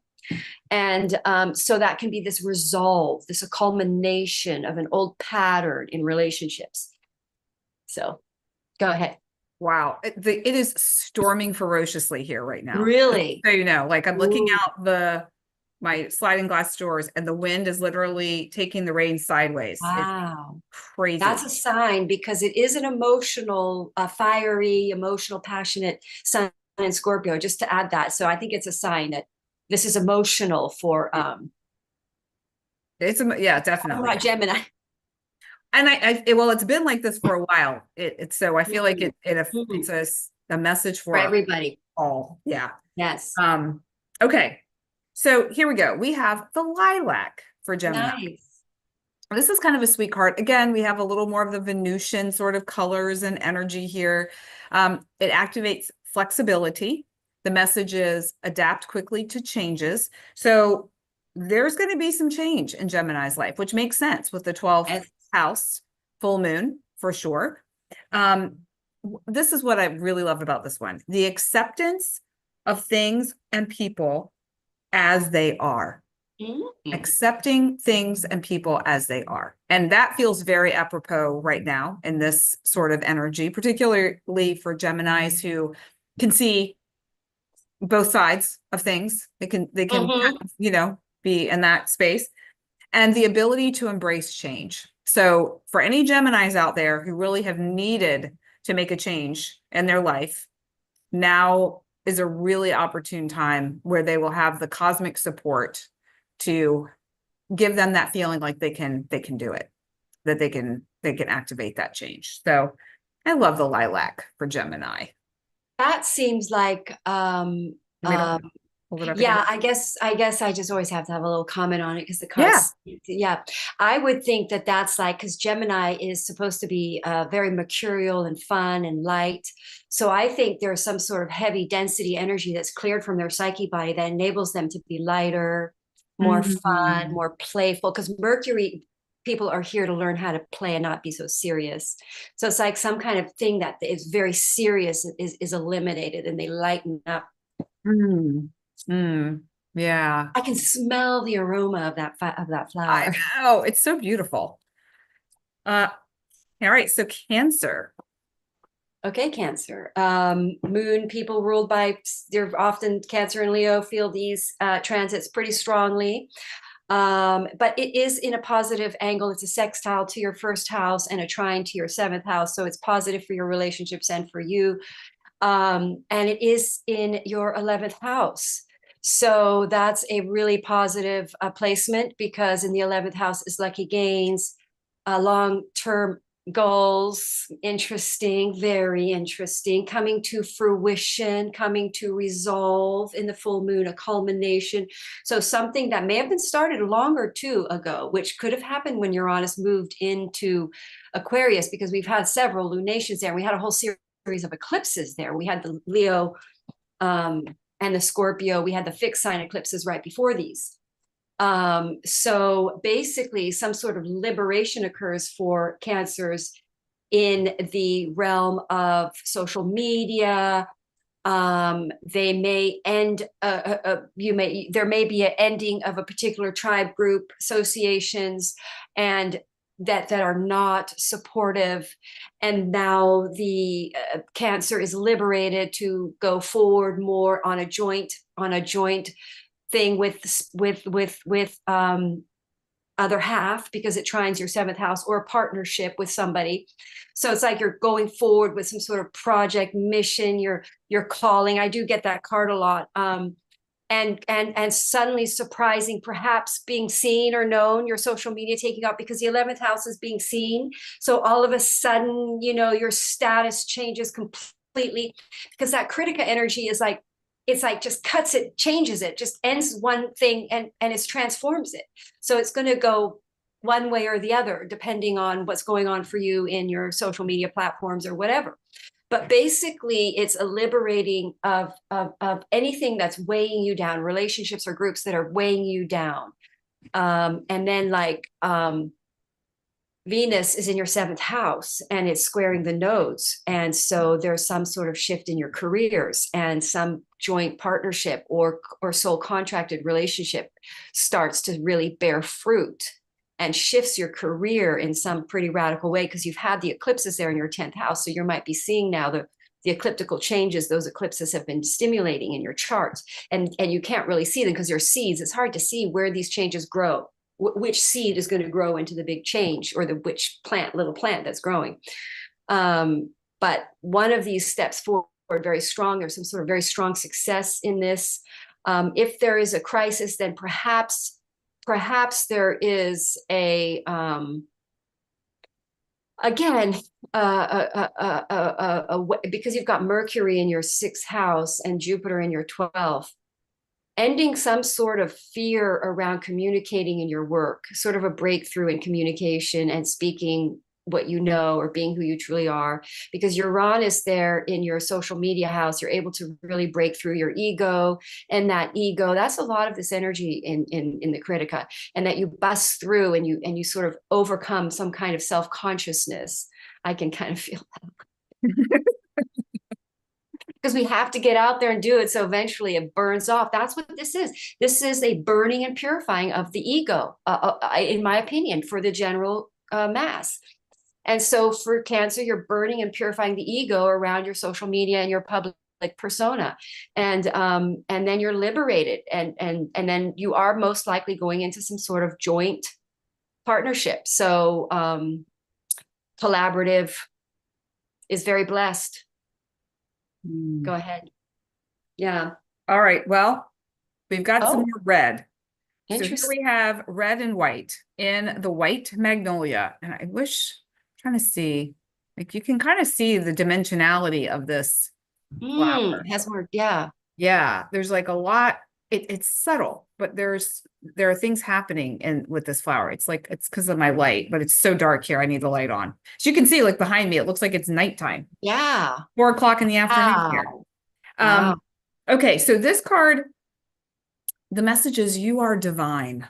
And so that can be this resolve, this a culmination of an old pattern in relationships. So go ahead. Wow. It is storming ferociously here right now. Really? So, you know, like I'm looking out my sliding glass doors, and the wind is literally taking the rain sideways. Wow. It's crazy. That's a sign, because it is an emotional, fiery, emotional, passionate sun in Scorpio, just to add that. So I think it's a sign that this is emotional for, yeah, definitely. Not Gemini. And well, it's been like this for a while. So I feel like it's a message for everybody. All. Yeah. Yes. Okay. So here we go. We have the lilac for Gemini. Nice. This is kind of a sweet card. Again, we have a little more of the Venusian sort of colors and energy here. It activates flexibility. The message is adapt quickly to changes. So there's going to be some change in Gemini's life, which makes sense with the 12th house, full moon, for sure. This is what I really love about this one. The acceptance of things and people as they are. Mm-hmm. Accepting things and people as they are. And that feels very apropos right now in this sort of energy, particularly for Geminis who can see both sides of things. They can you know, be in that space, and the ability to embrace change. So for any Geminis out there who really have needed to make a change in their life, now is a really opportune time where they will have the cosmic support to give them that feeling like they can do it, that they can activate that change. So I love the lilac for Gemini. That seems like yeah, I guess I just always have to have a little comment on it, because the cards, yeah, I would think that that's like, because Gemini is supposed to be very mercurial and fun and light. So I think there's some sort of heavy density energy that's cleared from their psyche body that enables them to be lighter, more fun, more playful, because Mercury people are here to learn how to play and not be so serious. So it's like some kind of thing that is very serious is eliminated, and they lighten up. Yeah. I can smell the aroma of that flower. I know. It's so beautiful. All right. So Cancer. Okay, Cancer. Moon people ruled by, they're often Cancer and Leo feel these transits pretty strongly. But it is in a positive angle. It's a sextile to your 1st house and a trine to your 7th house. So it's positive for your relationships and for you. And it is in your 11th house. So that's a really positive placement, because in the 11th house is lucky gains, long-term goals, interesting, very interesting, coming to fruition, coming to resolve in the full moon, a culmination. So something that may have been started longer too ago, which could have happened when Uranus moved into Aquarius, because we've had several lunations there. We had a whole series of eclipses there. We had the Leo and the Scorpio. We had the fixed sign eclipses right before these. So basically some sort of liberation occurs for Cancers in the realm of social media. They may end, there may be an ending of a particular tribe, group, associations, and that are not supportive. And now the Cancer is liberated to go forward more on a joint thing with other half, because it trines your seventh house, or a partnership with somebody. So it's like you're going forward with some sort of project, mission, you're calling. I do get that card a lot. And suddenly surprising, perhaps being seen or known, your social media taking off, because the 11th house is being seen. So all of a sudden, you know, your status changes completely, because that Critica energy is like, it's like just cuts it, changes it, just ends one thing and it transforms it. So it's going to go one way or the other, depending on what's going on for you in your social media platforms or whatever. But basically, it's a liberating of anything that's weighing you down, relationships or groups that are weighing you down. And then like Venus is in your seventh house and it's squaring the nodes. And so there's some sort of shift in your careers, and some joint partnership or soul contracted relationship starts to really bear fruit and shifts your career in some pretty radical way, because you've had the eclipses there in your 10th house. So you might be seeing now the ecliptical changes those eclipses have been stimulating in your charts. And you can't really see them because they're seeds. It's hard to see where these changes grow, which seed is going to grow into the big change, or which little plant that's growing. But one of these steps forward very strong, there's some sort of very strong success in this. If there is a crisis, then perhaps there is again, because you've got Mercury in your 6th house and Jupiter in your 12th, ending some sort of fear around communicating in your work, sort of a breakthrough in communication and speaking what you know, or being who you truly are, because Uranus there in your social media house, you're able to really break through your ego. And that ego, that's a lot of this energy in the Critica, and that you bust through and you sort of overcome some kind of self-consciousness. I can kind of feel that. Because we have to get out there and do it. So eventually it burns off. That's what this is. This is a burning and purifying of the ego, in my opinion, for the general mass. And so for Cancer, you're burning and purifying the ego around your social media and your public persona. And then you're liberated. And then you are most likely going into some sort of joint partnership. So collaborative is very blessed. Go ahead. Yeah. All right. Well, we've got some more red. So here we have red and white in the white magnolia. And I wish, I'm trying to see, like you can kind of see the dimensionality of this flower. Has more, yeah. Yeah. There's like a lot. It's subtle, but there are things happening with this flower. It's like, it's because of my light, but it's so dark here. I need the light on. So you can see like behind me, it looks like it's nighttime. Yeah. 4 o'clock in the afternoon here. Wow. Okay. So this card, the message is you are divine.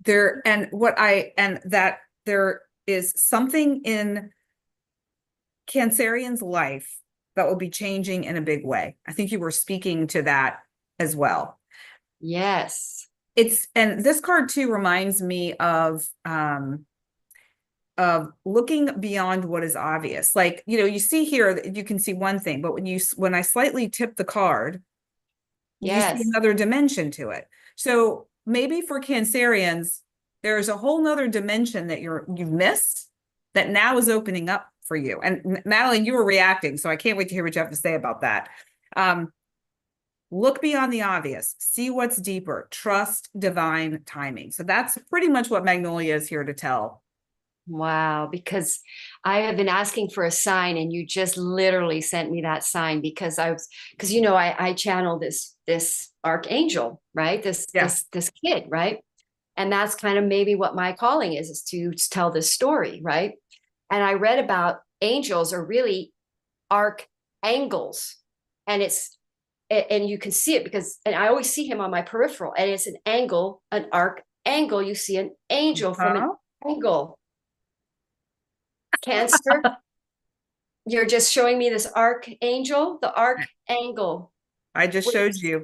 That there is something in Cancerian's life that will be changing in a big way. I think you were speaking to that as well. Yes. And this card too reminds me of looking beyond what is obvious. Like, you know, you see here that you can see one thing, but when I slightly tip the card, yes, you see another dimension to it. So maybe for Cancerians, there's a whole nother dimension that you've missed that now is opening up for you. And Madelaine, you were reacting, so I can't wait to hear what you have to say about that. Look beyond the obvious, see what's deeper, trust divine timing. So that's pretty much what Magnolia is here to tell. Wow, because I have been asking for a sign, and you just literally sent me that sign, because you know, I channel this archangel, right? This kid, right? And that's kind of maybe what my calling is to tell this story, right? And I read about angels are really archangels, and you can see it and I always see him on my peripheral, and it's an angle, an archangel. You see an angel from an angle. Cancer, you're just showing me this archangel, the archangel. I just showed you.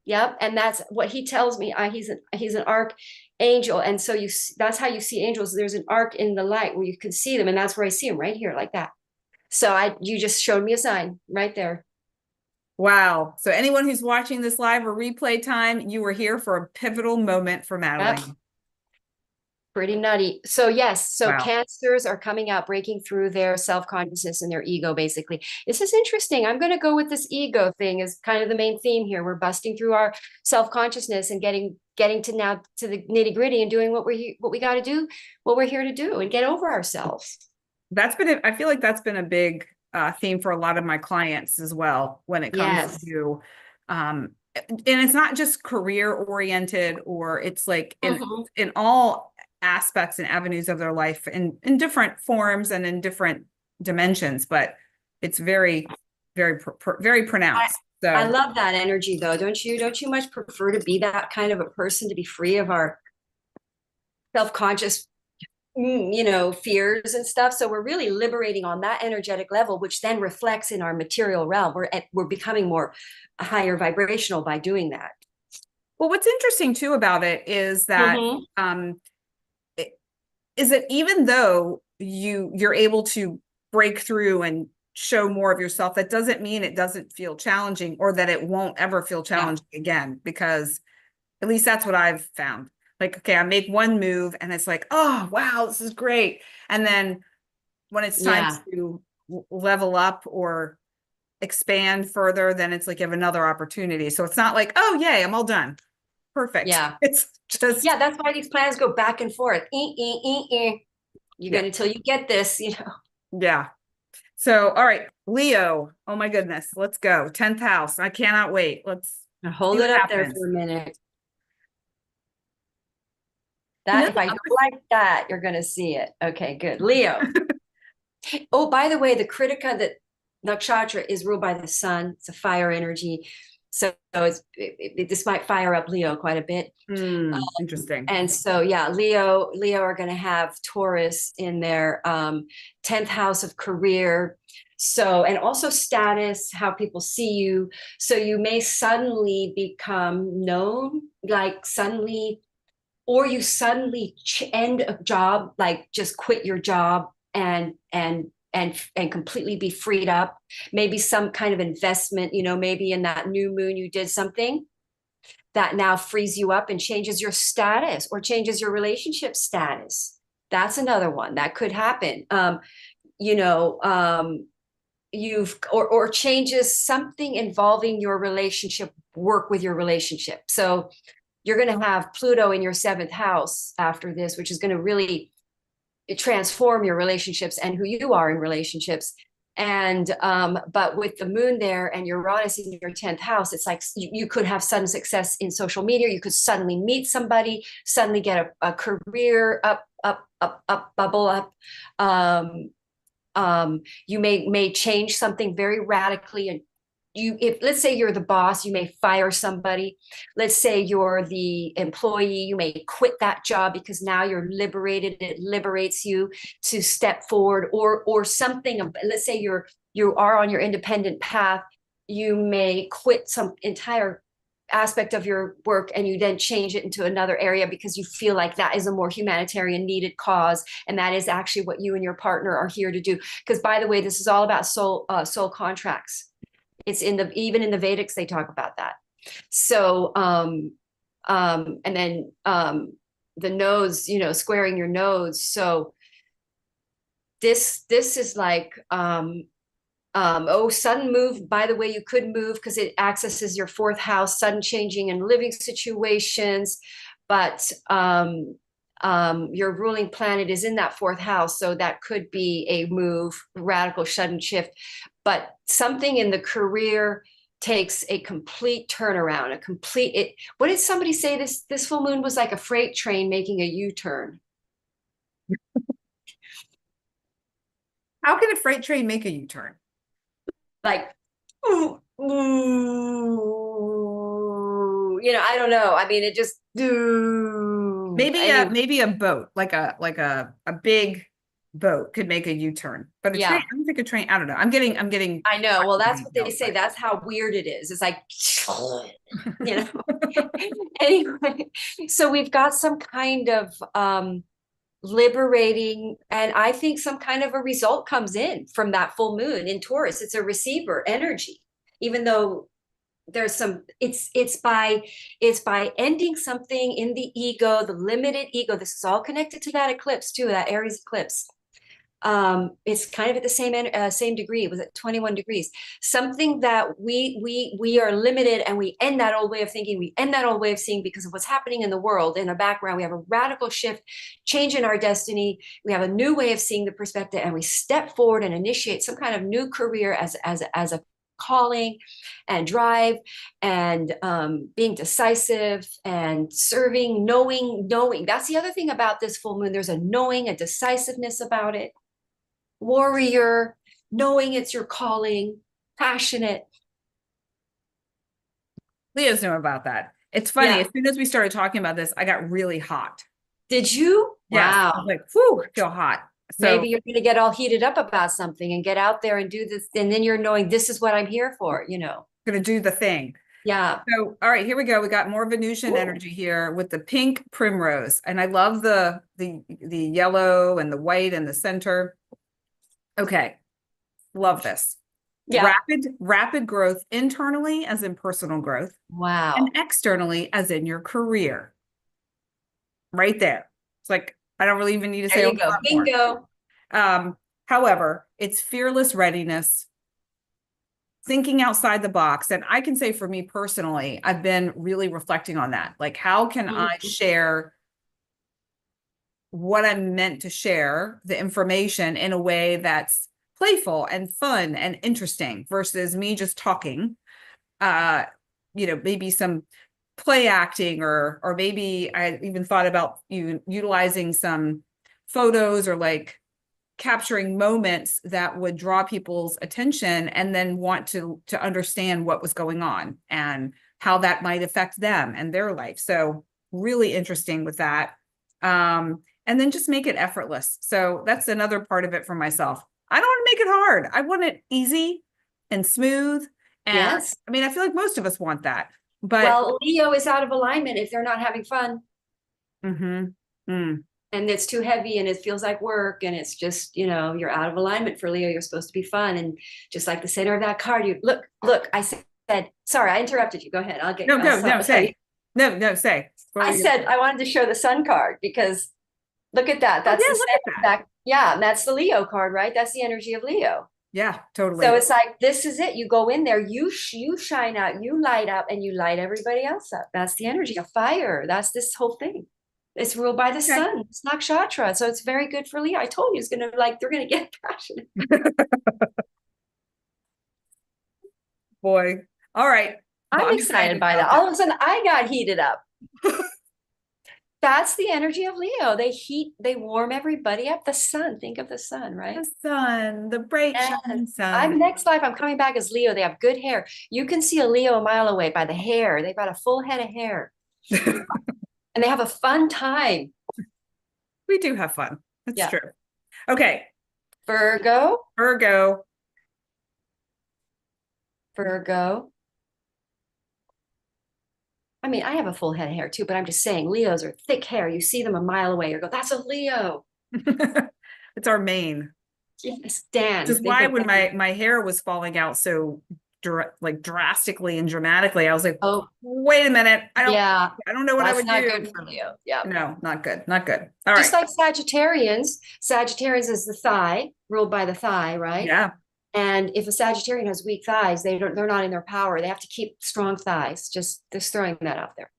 Yep, and that's what he tells me. He's an archangel, and so that's how you see angels. There's an arc in the light where you can see them, and that's where I see them, right here, like that. So you just showed me a sign right there. Wow. So anyone who's watching this live or replay time, you were here for a pivotal moment for Yep. Madelaine. Pretty nutty. So yes, so Wow. Cancers are coming out, breaking through their self-consciousness and their ego, basically. This is interesting. I'm going to go with this ego thing as kind of the main theme here. We're busting through our self-consciousness and getting to now to the nitty-gritty and doing what we got to do, what we're here to do, and get over ourselves. I feel like that's been a big theme for a lot of my clients as well when it comes Yes. to and it's not just career oriented, or it's like in all aspects and avenues of their life in different forms and in different dimensions, but it's very, very pronounced. I So love that energy though. Don't you much prefer to be that kind of a person, to be free of our self-conscious fears and stuff? So we're really liberating on that energetic level, which then reflects in our material realm. We're becoming more higher vibrational by doing that. well, what's interesting too about it is that is that even though you're able to break through and show more of yourself, that doesn't mean it doesn't feel challenging or that it won't ever feel challenging again, because at least that's what I've found. Like, okay, I make one move and it's like, oh, wow, this is great. And then when it's time to level up or expand further, then it's like you have another opportunity. So it's not like, oh, yay, I'm all done. Perfect. Yeah. It's just. Yeah, that's why these plans go back and forth. You get until you get this, Yeah. So, all right, Leo. Oh my goodness. Let's go. 10th house. I cannot wait. Let's hold it up there for a minute. That if I go like that, you're going to see it. Okay, good. Leo. Oh, by the way, the Kritika, that nakshatra, is ruled by the sun. It's a fire energy. So this might fire up Leo quite a bit. Interesting. And so, yeah, Leo are going to have Taurus in their 10th house of career. So, and also status, how people see you. So you may suddenly become known, like suddenly, or you suddenly end a job, like just quit your job and completely be freed up. Maybe some kind of investment, maybe in that new moon you did something that now frees you up and changes your status or changes your relationship status. That's another one that could happen. Or changes something involving your relationship, work with your relationship. So you're going to have Pluto in your 7th house after this, which is going to really transform your relationships and who you are in relationships. And but with the moon there and Uranus in your 10th house, it's like you could have sudden success in social media. You could suddenly meet somebody, suddenly get a career up, bubble up. You may change something very radically, and if let's say you're the boss, you may fire somebody. Let's say you're the employee, you may quit that job because now you're liberated. It liberates you to step forward, or something. Let's say you are on your independent path. You may quit some entire aspect of your work and you then change it into another area because you feel like that is a more humanitarian needed cause, and that is actually what you and your partner are here to do. Because by the way, this is all about soul contracts. It's even in the Vedics, they talk about that. So, and then the nodes, squaring your nodes. So this is like, sudden move. By the way, you could move because it accesses your 4th house, sudden changing in living situations. But your ruling planet is in that 4th house. So that could be a move, radical, sudden shift. But something in the career takes a complete turnaround, what did somebody say? This full moon was like a freight train making a U-turn. How can a freight train make a U-turn? Like, I don't know. I mean, it just maybe a boat, like a big boat could make a U-turn, but train, I don't think a train. I don't know. I'm getting. I know. Well, that's what they say. That's how weird it is. It's like, Anyway, so we've got some kind of liberating, and I think some kind of a result comes in from that full moon in Taurus. It's a receiver energy. even though there's some, it's by ending something in the ego, the limited ego. This is all connected to that eclipse too, that Aries eclipse. It's kind of at the same degree. It was at 21 degrees. Something that we are limited, and we end that old way of thinking. We end that old way of seeing because of what's happening in the world. In the background, we have a radical shift, change in our destiny. We have a new way of seeing the perspective, and we step forward and initiate some kind of new career as a calling and drive, and being decisive and serving, knowing. That's the other thing about this full moon. There's a knowing, a decisiveness about it. Warrior, knowing it's your calling, passionate. Leos know about that. It's funny. Yeah. As soon as we started talking about this, I got really hot. Did you? Yes. Wow. I was like, whew, I feel hot. So maybe you're going to get all heated up about something and get out there and do this. And then you're knowing this is what I'm here for, you know. going to do the thing. Yeah. So, all right, here we go. We got more Venusian energy here with the pink primrose. And I love the yellow and the white in the center. Okay. Love this. Yeah. Rapid growth internally as in personal growth. Wow. And externally as in your career. Right there. It's like, I don't really even need to say. There you go. Bingo. However, it's fearless readiness, thinking outside the box. And I can say for me personally, I've been really reflecting on that. Like, how can I share what I'm meant to share, the information, in a way that's playful and fun and interesting versus me just talking, maybe some play acting, or maybe I even thought about utilizing some photos or like capturing moments that would draw people's attention and then want to understand what was going on and how that might affect them and their life. So really interesting with that. And then just make it effortless. So that's another part of it for myself. I don't want to make it hard. I want it easy and smooth. And yes. I mean, I feel like most of us want that. But well, Leo is out of alignment if they're not having fun. And it's too heavy and it feels like work, and it's just, you're out of alignment for Leo. You're supposed to be fun. And just like the center of that card, you look, I said, sorry, I interrupted you. Go ahead. I'll get say. I said I wanted to show the sun card because look at that. That's the center back. Yeah, and that's the Leo card, right? That's the energy of Leo. Yeah, totally. So it's like, this is it. You go in there, you shine out, you light up, and you light everybody else up. That's the energy of fire. That's this whole thing. It's ruled by the sun. It's nakshatra. So it's very good for Leo. I told you it's going to they're going to get passionate. Boy. All right. I'm excited by that. All of a sudden I got heated up. That's the energy of Leo. They warm everybody up. The sun, think of the sun, right? The sun, the bright shining sun. Next life, I'm coming back as Leo. They have good hair. You can see a Leo a mile away by the hair. They've got a full head of hair. And they have a fun time. We do have fun. That's true. Okay. Virgo. I mean, I have a full head of hair too, but I'm just saying Leos are thick hair. You see them a mile away. You go, that's a Leo. It's our mane. Yes, Dan. Which is why when my hair was falling out so drastically and dramatically, I was like, oh, wait a minute. I don't know what I would do. That's not good for Leo. Yeah. No, not good. Not good. All right. Just like Sagittarians. Sagittarians is the thigh, ruled by the thigh, right? Yeah. And if a Sagittarian has weak thighs, they're not in their power. They have to keep strong thighs. Just throwing that out there.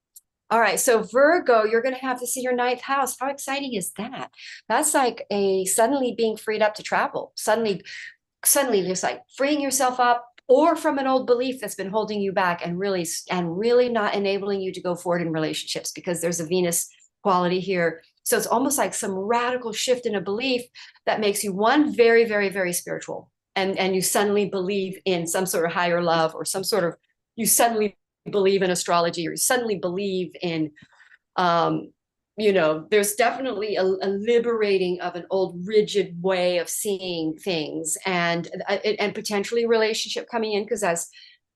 All right. So Virgo, you're going to have this in your 9th house. How exciting is that? That's like a suddenly being freed up to travel. Suddenly just like freeing yourself up, or from an old belief that's been holding you back and really not enabling you to go forward in relationships, because there's a Venus quality here. So it's almost like some radical shift in a belief that makes you very, very, very spiritual. And you suddenly believe in some sort of higher love, or you suddenly believe in astrology, or you suddenly believe in, there's definitely a liberating of an old rigid way of seeing things, and potentially relationship coming in,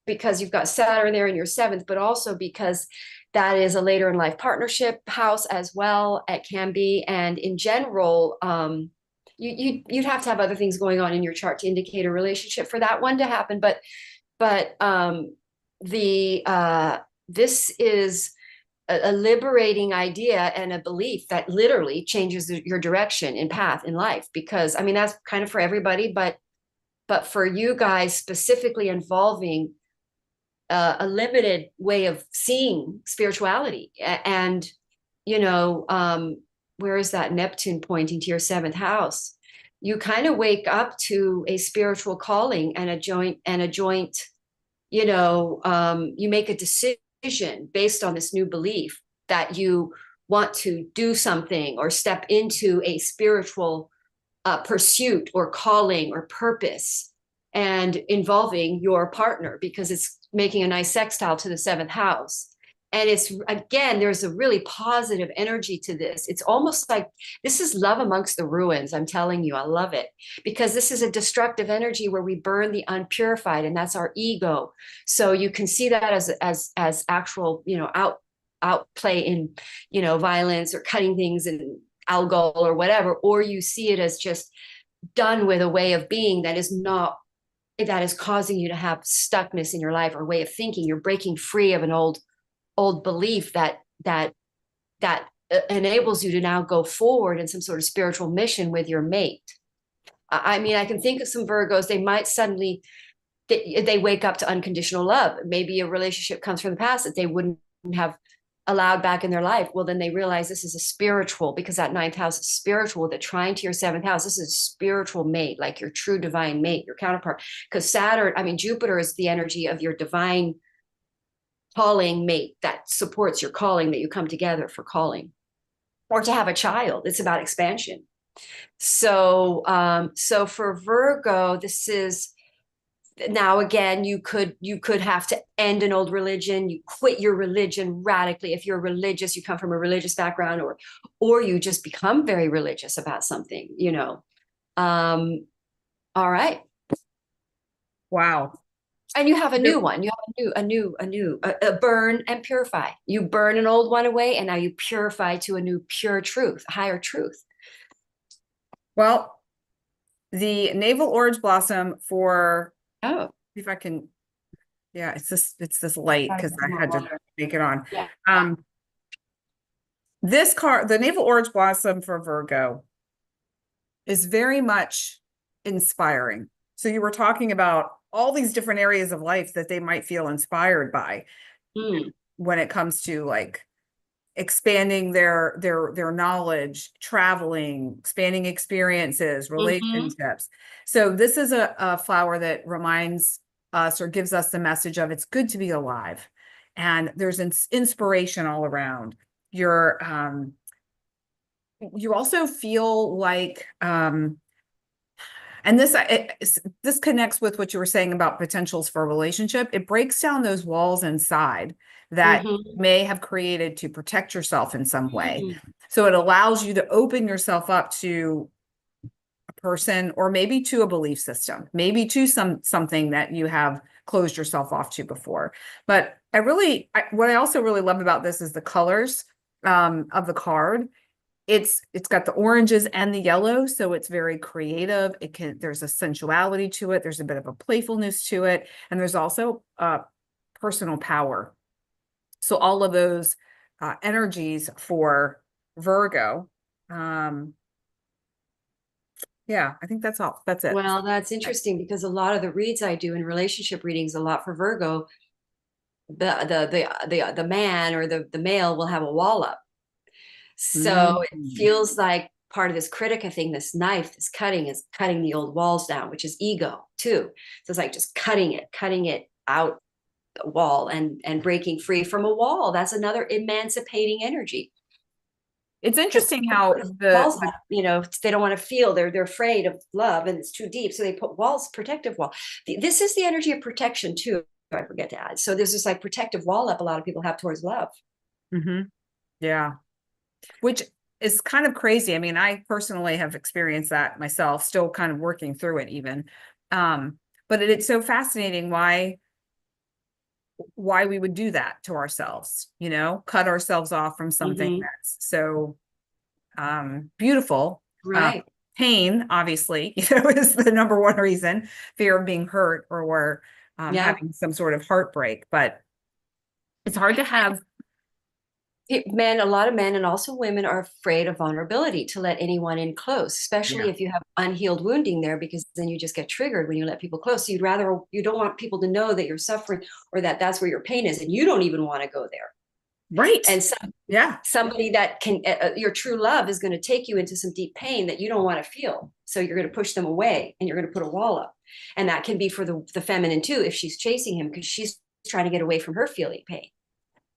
because you've got Saturn there in your 7th, but also because that is a later in life partnership house as well. It can be. And in general, you'd have to have other things going on in your chart to indicate a relationship for that one to happen. But but this is a liberating idea and a belief that literally changes your direction and path in life. Because I mean, that's kind of for everybody, but for you guys specifically involving a limited way of seeing spirituality. And where is that Neptune pointing to your seventh house? You kind of wake up to a spiritual calling and a joint, you make a decision based on this new belief that you want to do something or step into a spiritual pursuit or calling or purpose, and involving your partner, because it's making a nice sextile to the seventh house. And it's, again, there's a really positive energy to this. It's almost like this is love amongst the ruins. I'm telling you, I love it, because this is a destructive energy where we burn the unpurified, and that's our ego. So you can see that as actual, outplay in, violence or cutting things in alcohol or whatever, or you see it as just done with a way of being that is causing you to have stuckness in your life or way of thinking. You're breaking free of an old belief that enables you to now go forward in some sort of spiritual mission with your mate. I mean, I can think of some Virgos, they might suddenly, they wake up to unconditional love. Maybe a relationship comes from the past that they wouldn't have allowed back in their life. Well, then they realize this is a spiritual, because that ninth house is spiritual, that trine to your seventh house. This is a spiritual mate, like your true divine mate, your counterpart. Because Jupiter is the energy of your divine calling mate that supports your calling, that you come together for calling or to have a child. It's about expansion. So for Virgo, this is, now again, you could have to end an old religion. You quit your religion radically. If you're religious, you come from a religious background, or you just become very religious about something, all right. Wow. And you have a new one. You have a burn and purify. You burn an old one away, and now you purify to a new pure truth, higher truth. Well, the navel orange blossom for, oh, see if I can, yeah, it's this light because I had to make it on. Yeah. This card, the navel orange blossom for Virgo, is very much inspiring. So you were talking about all these different areas of life that they might feel inspired by when it comes to like expanding their knowledge, traveling, expanding experiences, relationships. So this is a flower that reminds us or gives us the message of it's good to be alive, and there's inspiration all around. You also feel like and this connects with what you were saying about potentials for a relationship. It breaks down those walls inside that you may have created to protect yourself in some way. So it allows you to open yourself up to a person, or maybe to a belief system, maybe to something that you have closed yourself off to before. But what I also really love about this is the colors of the card. It's got the oranges and the yellow, so it's very creative. There's a sensuality to it. There's a bit of a playfulness to it. And there's also personal power. So all of those energies for Virgo. Yeah, I think that's all. That's it. Well, that's interesting, because a lot of the reads I do in relationship readings, a lot for Virgo, the man or the male will have a wall up. So it feels like part of this Critica thing, this knife, this cutting, is cutting the old walls down, which is ego too. So it's like just cutting it out the wall and breaking free from a wall. That's another emancipating energy. It's interesting how walls, they don't want to feel, they're afraid of love and it's too deep. So they put walls, protective wall. This is the energy of protection too, I forget to add. So there's this like protective wall up a lot of people have towards love. Yeah. Which is kind of crazy. I mean, I personally have experienced that myself, still kind of working through it even. But it's so fascinating why we would do that to ourselves, cut ourselves off from something that's so beautiful. Right. Pain, obviously, is the number one reason, fear of being hurt or Yeah. having some sort of heartbreak, but it's hard to have. Men, a lot of men and also women are afraid of vulnerability, to let anyone in close, especially Yeah. if you have unhealed wounding there, because then you just get triggered when you let people close. So you don't want people to know that you're suffering, or that that's where your pain is, and you don't even want to go there. Right. And Yeah. somebody that can, your true love is going to take you into some deep pain that you don't want to feel. So you're going to push them away, and you're going to put a wall up. And that can be for the feminine too, if she's chasing him, because she's trying to get away from her feeling pain.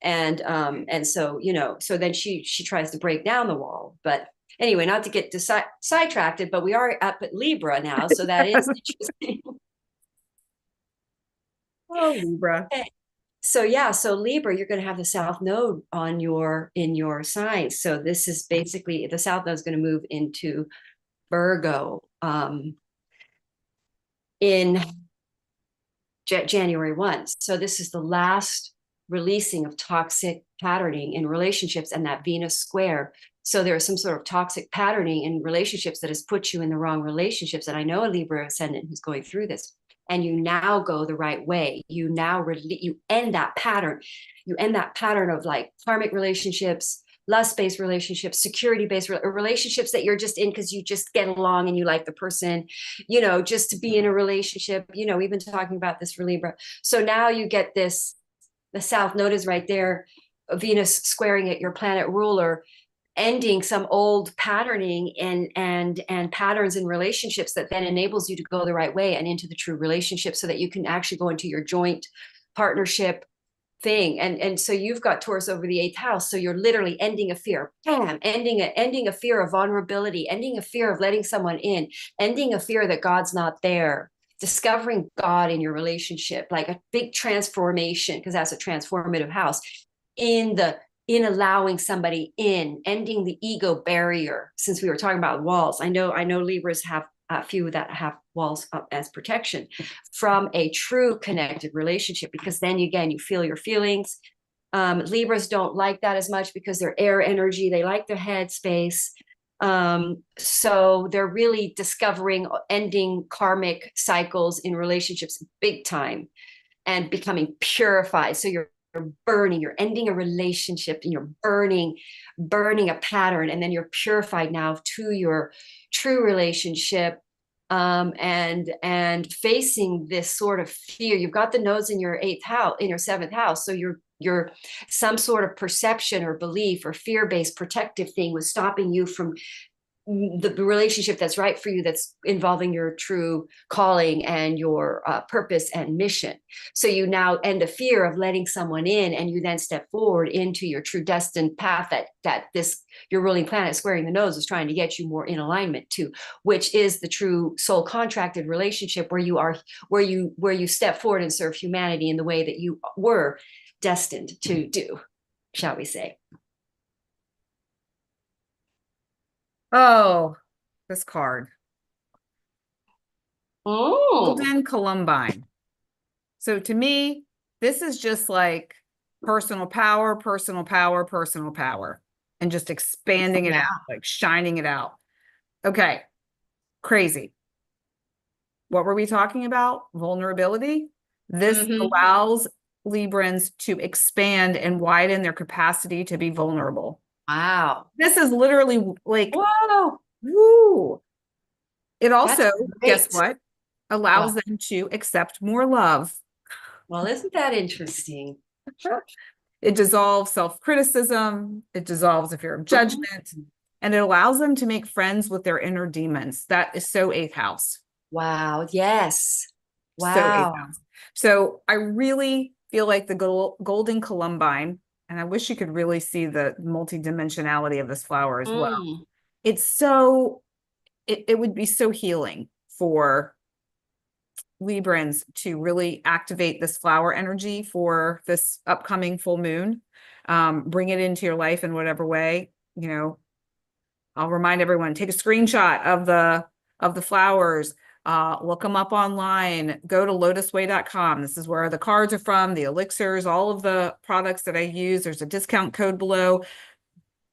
And so, so then she tries to break down the wall. But anyway, not to get sidetracked, but we are up at Libra now, so that is interesting. Oh, Libra. Okay. So yeah, so Libra, you're going to have the South Node in your sign. So this is basically, the South Node is going to move into Virgo in January 1. So this is the last releasing of toxic patterning in relationships, and that Venus square. So there is some sort of toxic patterning in relationships that has put you in the wrong relationships. And I know a Libra ascendant who's going through this, and you now go the right way. You now you end that pattern. You end that pattern of like karmic relationships, lust-based relationships, security-based relationships that you're just in because you just get along and you like the person, just to be in a relationship, we've been talking about this for Libra. So now you get this, the South Node is right there, Venus squaring at your planet ruler, ending some old patterning and patterns in relationships that then enables you to go the right way and into the true relationship, so that you can actually go into your joint partnership thing. And so you've got Taurus over the 8th house. So you're literally ending a fear, bam, ending a fear of vulnerability, ending a fear of letting someone in, ending a fear that God's not there, discovering God in your relationship, like a big transformation, because that's a transformative house, in allowing somebody in, ending the ego barrier. Since we were talking about walls, I know Libras have a few that have walls up as protection from a true connected relationship, because then again, you feel your feelings. Libras don't like that as much because they're air energy. They like their head space. So they're really discovering ending karmic cycles in relationships big time and becoming purified. So you're burning, you're ending a relationship, and you're burning a pattern, and then you're purified now to your true relationship, and facing this sort of fear. You've got the nodes in your 8th house, in your 7th house, so you're some sort of perception or belief or fear-based protective thing was stopping you from the relationship that's right for you, that's involving your true calling and your purpose and mission. So you now end a fear of letting someone in, and you then step forward into your true destined path that this, your ruling planet squaring the nose, is trying to get you more in alignment to, which is the true soul contracted relationship, where you step forward and serve humanity in the way that you were destined to do, shall we say. Oh, this card. Oh, Golden Columbine. So to me, this is just like personal power, personal power, personal power, and just expanding it yeah. out, like shining it out. Okay. Crazy. What were we talking about? Vulnerability. This allows Librans to expand and widen their capacity to be vulnerable. Wow. This is literally like, Whoa. woo. It also, guess Great. what? Allows them to accept more love. Well, isn't that interesting? It dissolves self-criticism. It dissolves the fear of judgment. And it allows them to make friends with their inner demons. That is so 8th house. Wow. Yes. Wow. So 8th house. So I really feel like the Golden Columbine, and I wish you could really see the multidimensionality of this flower as well. It's so, it would be so healing for Librans to really activate this flower energy for this upcoming full moon. Bring it into your life in whatever way. I'll remind everyone, take a screenshot of the flowers, look them up online, go to LOTUSWEI.com. This is where the cards are from, the elixirs, all of the products that I use. There's a discount code below.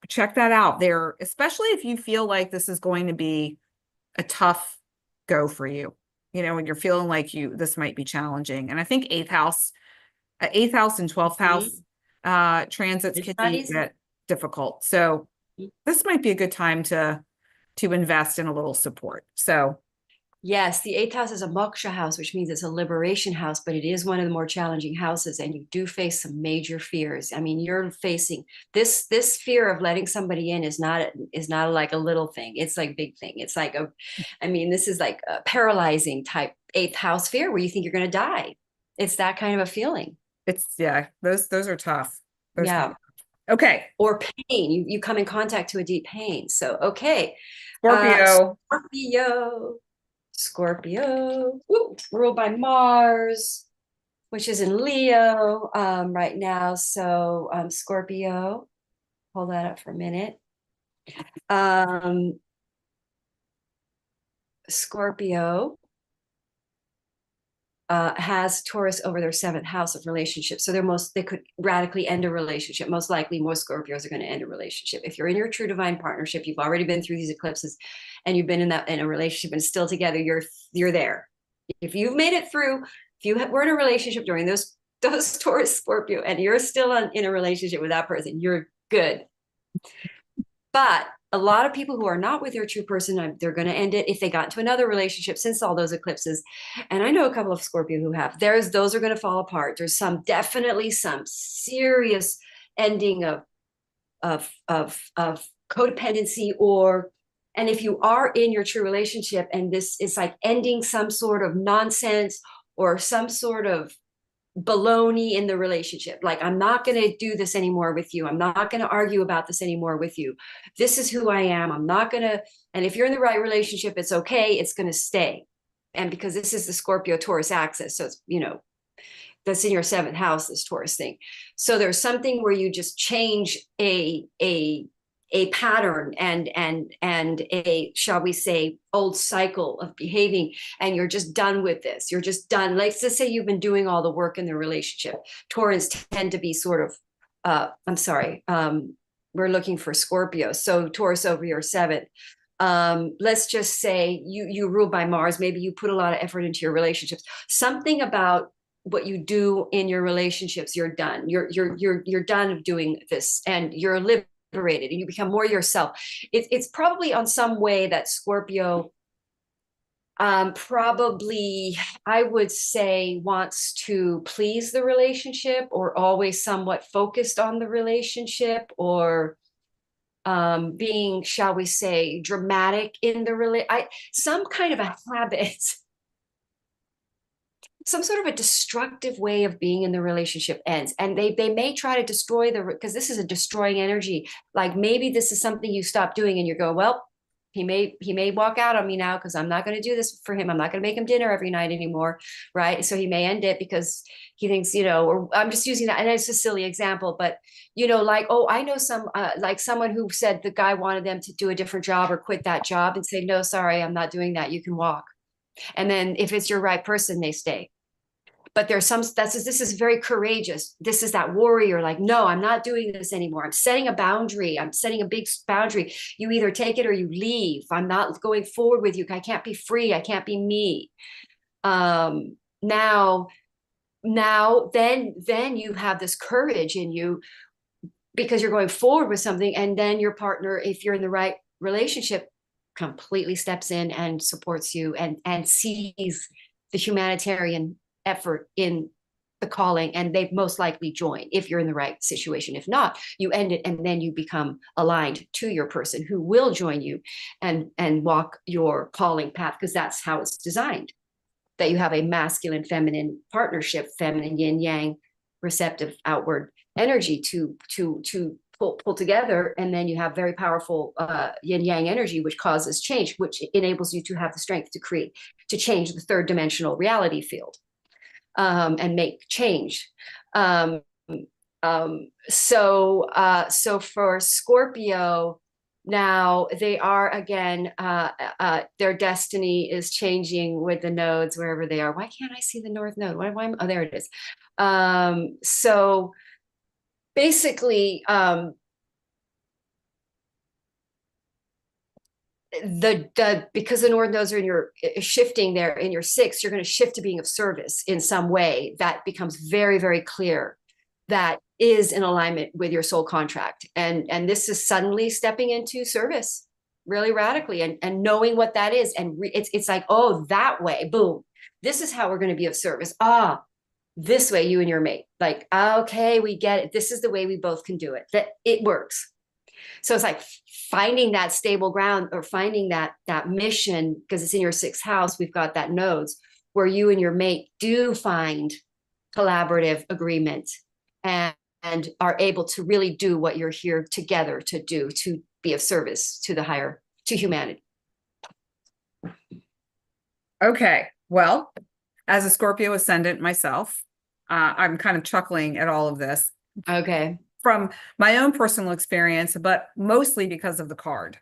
Check that out there, especially if you feel like this is going to be a tough go for you. you know, when you're feeling like this might be challenging. And I think eighth house and 12th house transits It's can not be a easy. bit difficult. So this might be a good time to invest in a little support. So Yes, the eighth house is a moksha house, which means it's a liberation house, but it is one of the more challenging houses, and you do face some major fears. I mean, you're facing this fear of letting somebody in is not like a little thing. It's like big thing. It's like I mean, this is like a paralyzing type eighth house fear where you think you're going to die. It's that kind of a feeling. yeah, those are tough. Those can be Yeah. tough. Okay. Or pain. You come in contact to a deep pain. So, okay. Scorpio. Scorpio. Scorpio, ruled by Mars, which is in Leo right now. So Scorpio, hold that up for a minute. Scorpio has Taurus over their seventh house of relationships. So they could radically end a relationship. Most likely, most Scorpios are going to end a relationship. If you're in your true divine partnership, you've already been through these eclipses and you've been in a relationship and still together, you're there. If you've made it through, if you were in a relationship during those Taurus Scorpio and you're still in a relationship with that person, you're good. But a lot of people who are not with their true person, they're going to end it if they got into another relationship since all those eclipses. And I know a couple of Scorpio who have. Those are going to fall apart. There's definitely some serious ending of codependency, and if you are in your true relationship and this is like ending some sort of nonsense or some sort of baloney in the relationship. Like, I'm not going to do this anymore with you. I'm not going to argue about this anymore with you. This is who I am. I'm not going to. And if you're in the right relationship, it's okay. It's going to stay. And because this is the Scorpio Taurus axis, so it's, that's in your seventh house, this Taurus thing. So there's something where you just change a pattern and a, shall we say, old cycle of behaving, and you're just done with this. You're just done. Let's just say you've been doing all the work in the relationship. Taurans tend to be sort of we're looking for Scorpio, so Taurus over your seventh. Let's just say you rule by Mars. Maybe you put a lot of effort into your relationships. Something about what you do in your relationships, you're done. You're done of doing this, and you're liberated, and you become more yourself. It's probably on some way that Scorpio probably, I would say, wants to please the relationship, or always somewhat focused on the relationship, or being, shall we say, dramatic in the some kind of a habit, some sort of a destructive way of being in the relationship ends, and they may try to destroy because this is a destroying energy. Like, maybe this is something you stop doing and you go, well, he may walk out on me now because I'm not going to do this for him. I'm not going to make him dinner every night anymore, right? So he may end it because he thinks, or I'm just using that, and it's a silly example, but like, oh, I know like someone who said the guy wanted them to do a different job or quit that job, and say, no, sorry, I'm not doing that, you can walk. And then if it's your right person, they stay. But this is very courageous. This is that warrior, like, no, I'm not doing this anymore. I'm setting a boundary. I'm setting a big boundary. You either take it or you leave. I'm not going forward with you. I can't be free. I can't be me. Now, then you have this courage in you because you're going forward with something. And then your partner, if you're in the right relationship, completely steps in and supports you and sees the humanitarian effort in the calling, and they most likely join if you're in the right situation. If not, you end it, and then you become aligned to your person who will join you and walk your calling path, because that's how it's designed, that you have a masculine feminine partnership, feminine yin yang, receptive outward energy to pull together, and then you have very powerful yin yang energy, which causes change, which enables you to have the strength to change the third dimensional reality field. And make change. So for Scorpio, now they are again, their destiny is changing with the nodes wherever they are. Why can't I see the North Node? Oh, there it is. So basically, because the North nodes are in your shifting there in your sixth, you're going to shift to being of service in some way that becomes very, very clear. That is in alignment with your soul contract. And this is suddenly stepping into service really radically and knowing what that is. And it's like, oh, that way, boom. This is how we're going to be of service. Ah, this way, you and your mate. Like, okay, we get it. This is the way we both can do it. That it works. So it's like finding that stable ground or finding that mission, because it's in your sixth house. We've got that nodes where you and your mate do find collaborative agreement and are able to really do what you're here together to do, to be of service to the higher, to humanity. Okay. Well, as a Scorpio ascendant myself, I'm kind of chuckling at all of this. Okay. From my own personal experience, but mostly because of the card.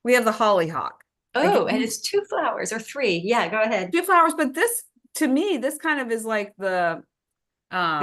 We have the hollyhock. Oh, and it's 2 flowers or 3. Yeah, go ahead. 2 flowers, but this, to me, this kind of is like the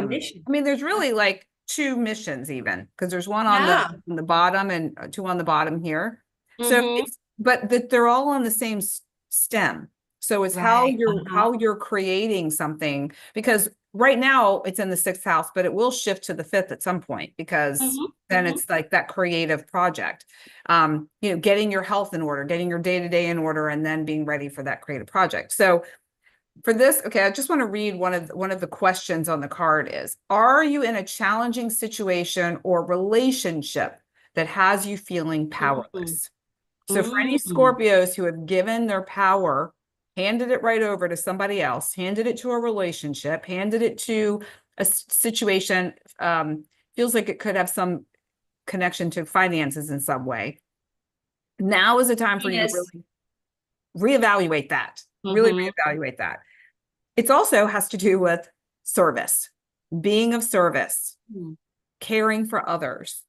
mission. I mean, there's really like 2 missions even, because there's one on the bottom and 2 on the bottom here. So it's, but that they're all on the same stem. So it's how you're creating something, because right now it's in the 6th house, but it will shift to the 5th at some point, because then it's like that creative project. You know, getting your health in order, getting your day-to-day in order, and then being ready for that creative project. So for this, okay, I just want to read one of the questions on the card is, are you in a challenging situation or relationship that has you feeling powerless? So for any Scorpios who have given their power, handed it right over to somebody else, handed it to a relationship, handed it to a situation, feels like it could have some connection to finances in some way. Now is the time for you to really reevaluate that, really reevaluate that. It also has to do with service, being of service, caring for others,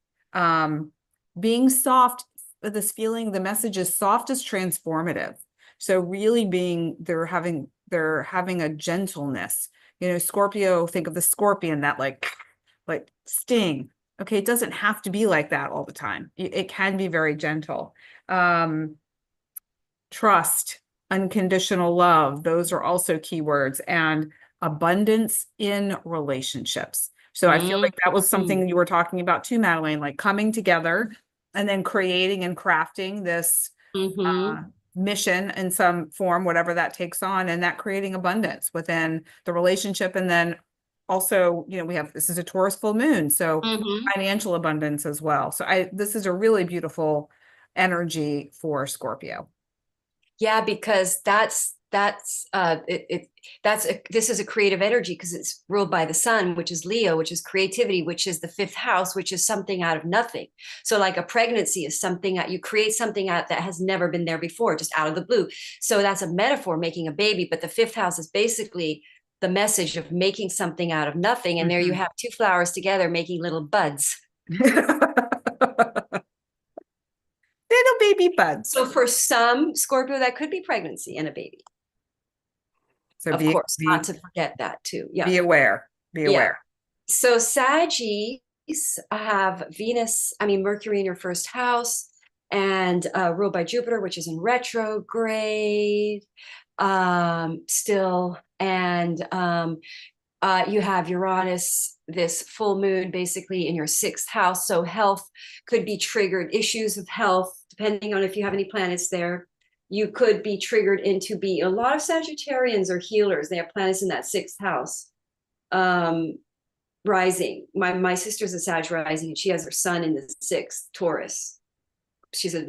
being soft. This feeling, the message is soft is transformative. So really being, they're having a gentleness. You know, Scorpio, think of the scorpion, that like sting. Okay, it doesn't have to be like that all the time. It can be very gentle. Trust, unconditional love, those are also keywords, and abundance in relationships. So I feel like that was something you were talking about too, Madelaine, like coming together and then creating and crafting this mission in some form, whatever that takes on, and that creating abundance within the relationship. And then also, you know, this is a Taurus full moon, so financial abundance as well. So this is a really beautiful energy for Scorpio. Yeah, because this is a creative energy because it's ruled by the sun, which is Leo, which is creativity, which is the 5th house, which is something out of nothing. So like a pregnancy is something that you create something out that has never been there before, just out of the blue. So that's a metaphor, making a baby. But the 5th house is basically the message of making something out of nothing. And there you have 2 flowers together making little buds. Little baby buds. So for some Scorpio, that could be pregnancy and a baby. So of course, not to forget that too. Yeah. Be aware. Be aware. Yeah. So Saggies have Mercury in your 1st house and ruled by Jupiter, which is in retrograde still. And you have Uranus, this full moon, basically in your 6th house. So health could be triggered, issues of health, depending on if you have any planets there. You could be triggered into a lot of Sagittarians are healers. They have planets in that 6th house. Rising. My sister's a Sag rising, and she has her sun in the 6th, Taurus. She's a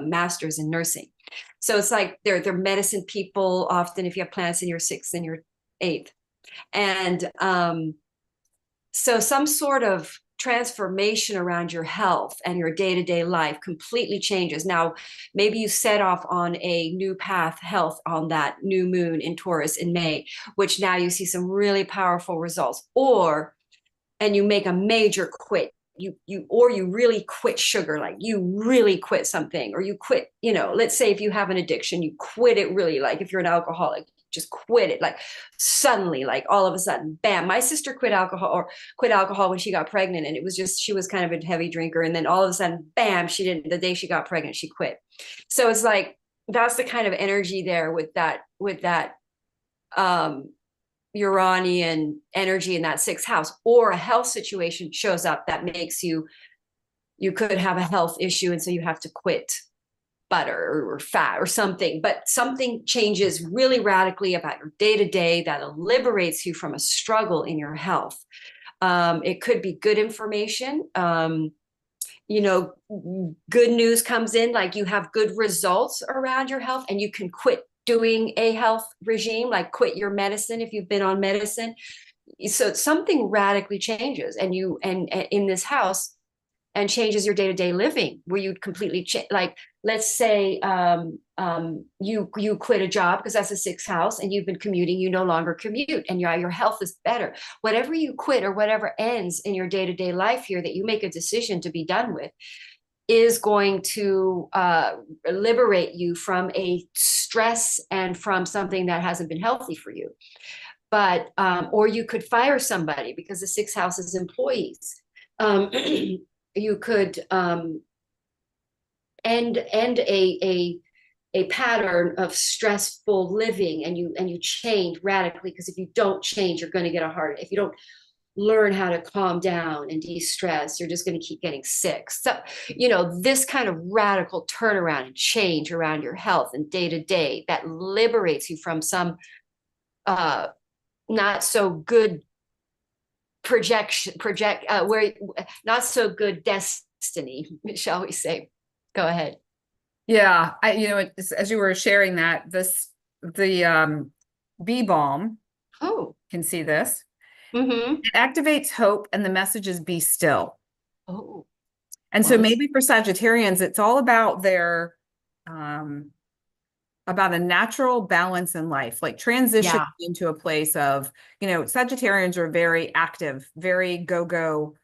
master's in nursing. So it's like they're medicine people often if you have planets in your 6th and your 8th. And so some sort of transformation around your health and your day-to-day life completely changes. Now, maybe you set off on a new path health on that new moon in Taurus in May, which now you see some really powerful results, and you make a major quit. You really quit sugar, like you really quit something, or you quit, let's say if you have an addiction, you quit it really, like if you're an alcoholic, just quit it, like suddenly, like all of a sudden, bam. My sister quit alcohol when she got pregnant, and it was just, she was kind of a heavy drinker, and then all of a sudden, bam, she didn't, the day she got pregnant, she quit. So it's like, that's the kind of energy there with that Uranian energy in that sixth house. Or a health situation shows up that makes you could have a health issue, and so you have to quit butter or fat or something, but something changes really radically about your day-to-day that liberates you from a struggle in your health. It could be good information. You know, good news comes in, like you have good results around your health, and you can quit doing a health regime, like quit your medicine if you've been on medicine. So something radically changes, and in this house, and changes your day-to-day living, where you'd completely change. Like, let's say you quit a job because that's a sixth house, and you've been commuting, you no longer commute, and your health is better. Whatever you quit or whatever ends in your day-to-day life here that you make a decision to be done with is going to liberate you from a stress and from something that hasn't been healthy for you. But or you could fire somebody, because the sixth house is employees. You could end a pattern of stressful living, and you change radically, because if you don't change, you're going to get a heart. If you don't learn how to calm down and de-stress, you're just going to keep getting sick. So, you know, this kind of radical turnaround and change around your health and day-to-day that liberates you from some not so good where not so good destiny, shall we say. Go ahead. Yeah, as you were sharing that, the bee balm, can see this. Mm-hmm. It activates hope, and the message is be still. Oh, And well, so maybe for Sagittarians, it's all about their about a natural balance in life, like transition into a place of, Sagittarians are very active, very go,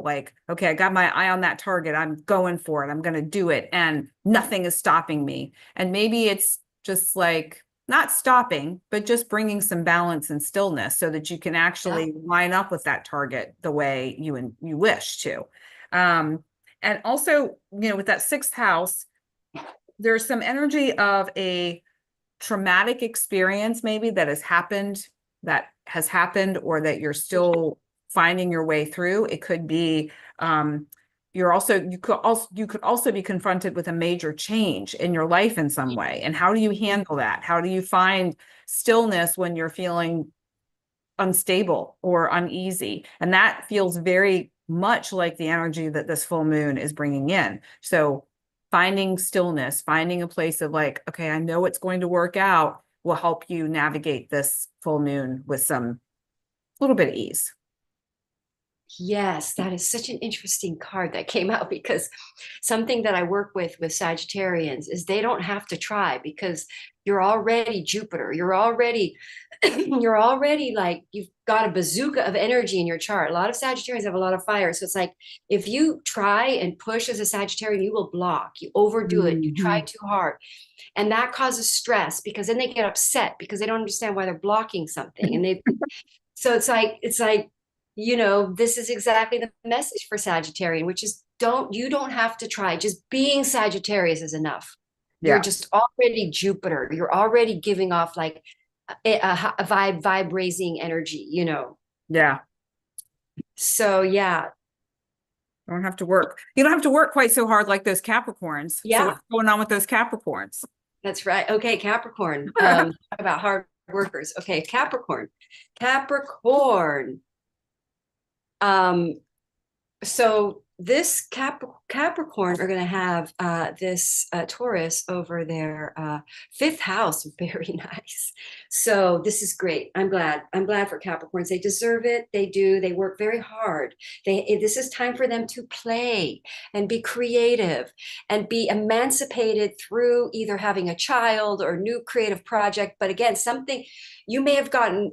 like, okay, I got my eye on that target. I'm going for it. I'm going to do it. And nothing is stopping me. And maybe it's just like not stopping, but just bringing some balance and stillness so that you can actually line up with that target the way you wish to. And also, with that sixth house, there's some energy of a traumatic experience maybe that has happened, or that you're still finding your way through. It could be you could also be confronted with a major change in your life in some way. And how do you handle that? How do you find stillness when you're feeling unstable or uneasy? And that feels very much like the energy that this full moon is bringing in. So finding stillness, finding a place of like, okay, I know it's going to work out, will help you navigate this full moon with some little bit of ease. Yes, that is such an interesting card that came out, because something that I work with Sagittarians is they don't have to try, because you're already Jupiter. You're already like, you've got a bazooka of energy in your chart. A lot of Sagittarians have a lot of fire. So it's like, if you try and push as a Sagittarian, you will block, you overdo it, you try too hard. And that causes stress, because then they get upset because they don't understand why they're blocking something. And so it's like, this is exactly the message for Sagittarian, which is you don't have to try. Just being Sagittarius is enough. Yeah. You're just already Jupiter. You're already giving off like a vibe-raising energy, Yeah. So yeah. You don't have to work. You don't have to work quite so hard like those Capricorns. Yeah. So what's going on with those Capricorns? That's right. Okay, Capricorn. Talk about hard workers. Okay, Capricorn. So this Capricorn are going to have this Taurus over their fifth house. Very nice. So this is great. I'm glad for Capricorns. They deserve it. They do. They work very hard. This is time for them to play and be creative and be emancipated through either having a child or a new creative project. But again, something you may have gotten,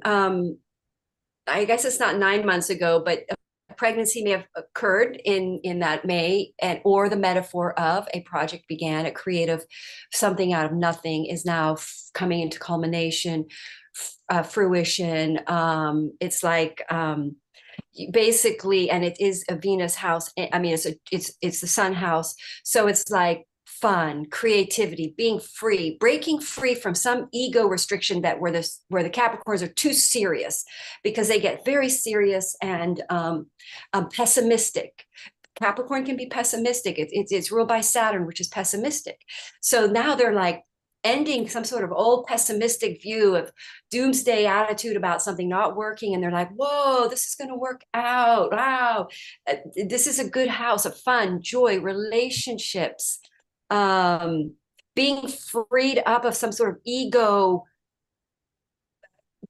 I guess it's not 9 months ago, but a pregnancy may have occurred in that May, and or the metaphor of a project began, a creative, something out of nothing is now coming into culmination, fruition. It's like basically, and it is a Venus house. I mean, it's the sun house. So it's like fun, creativity, being free, breaking free from some ego restriction that where the Capricorns are too serious, because they get very serious and pessimistic. Capricorn can be pessimistic. It's ruled by Saturn, which is pessimistic. So now they're like ending some sort of old pessimistic view of doomsday attitude about something not working, and they're like, whoa, this is going to work out. Wow, this is a good house of fun, joy, relationships, being freed up of some sort of ego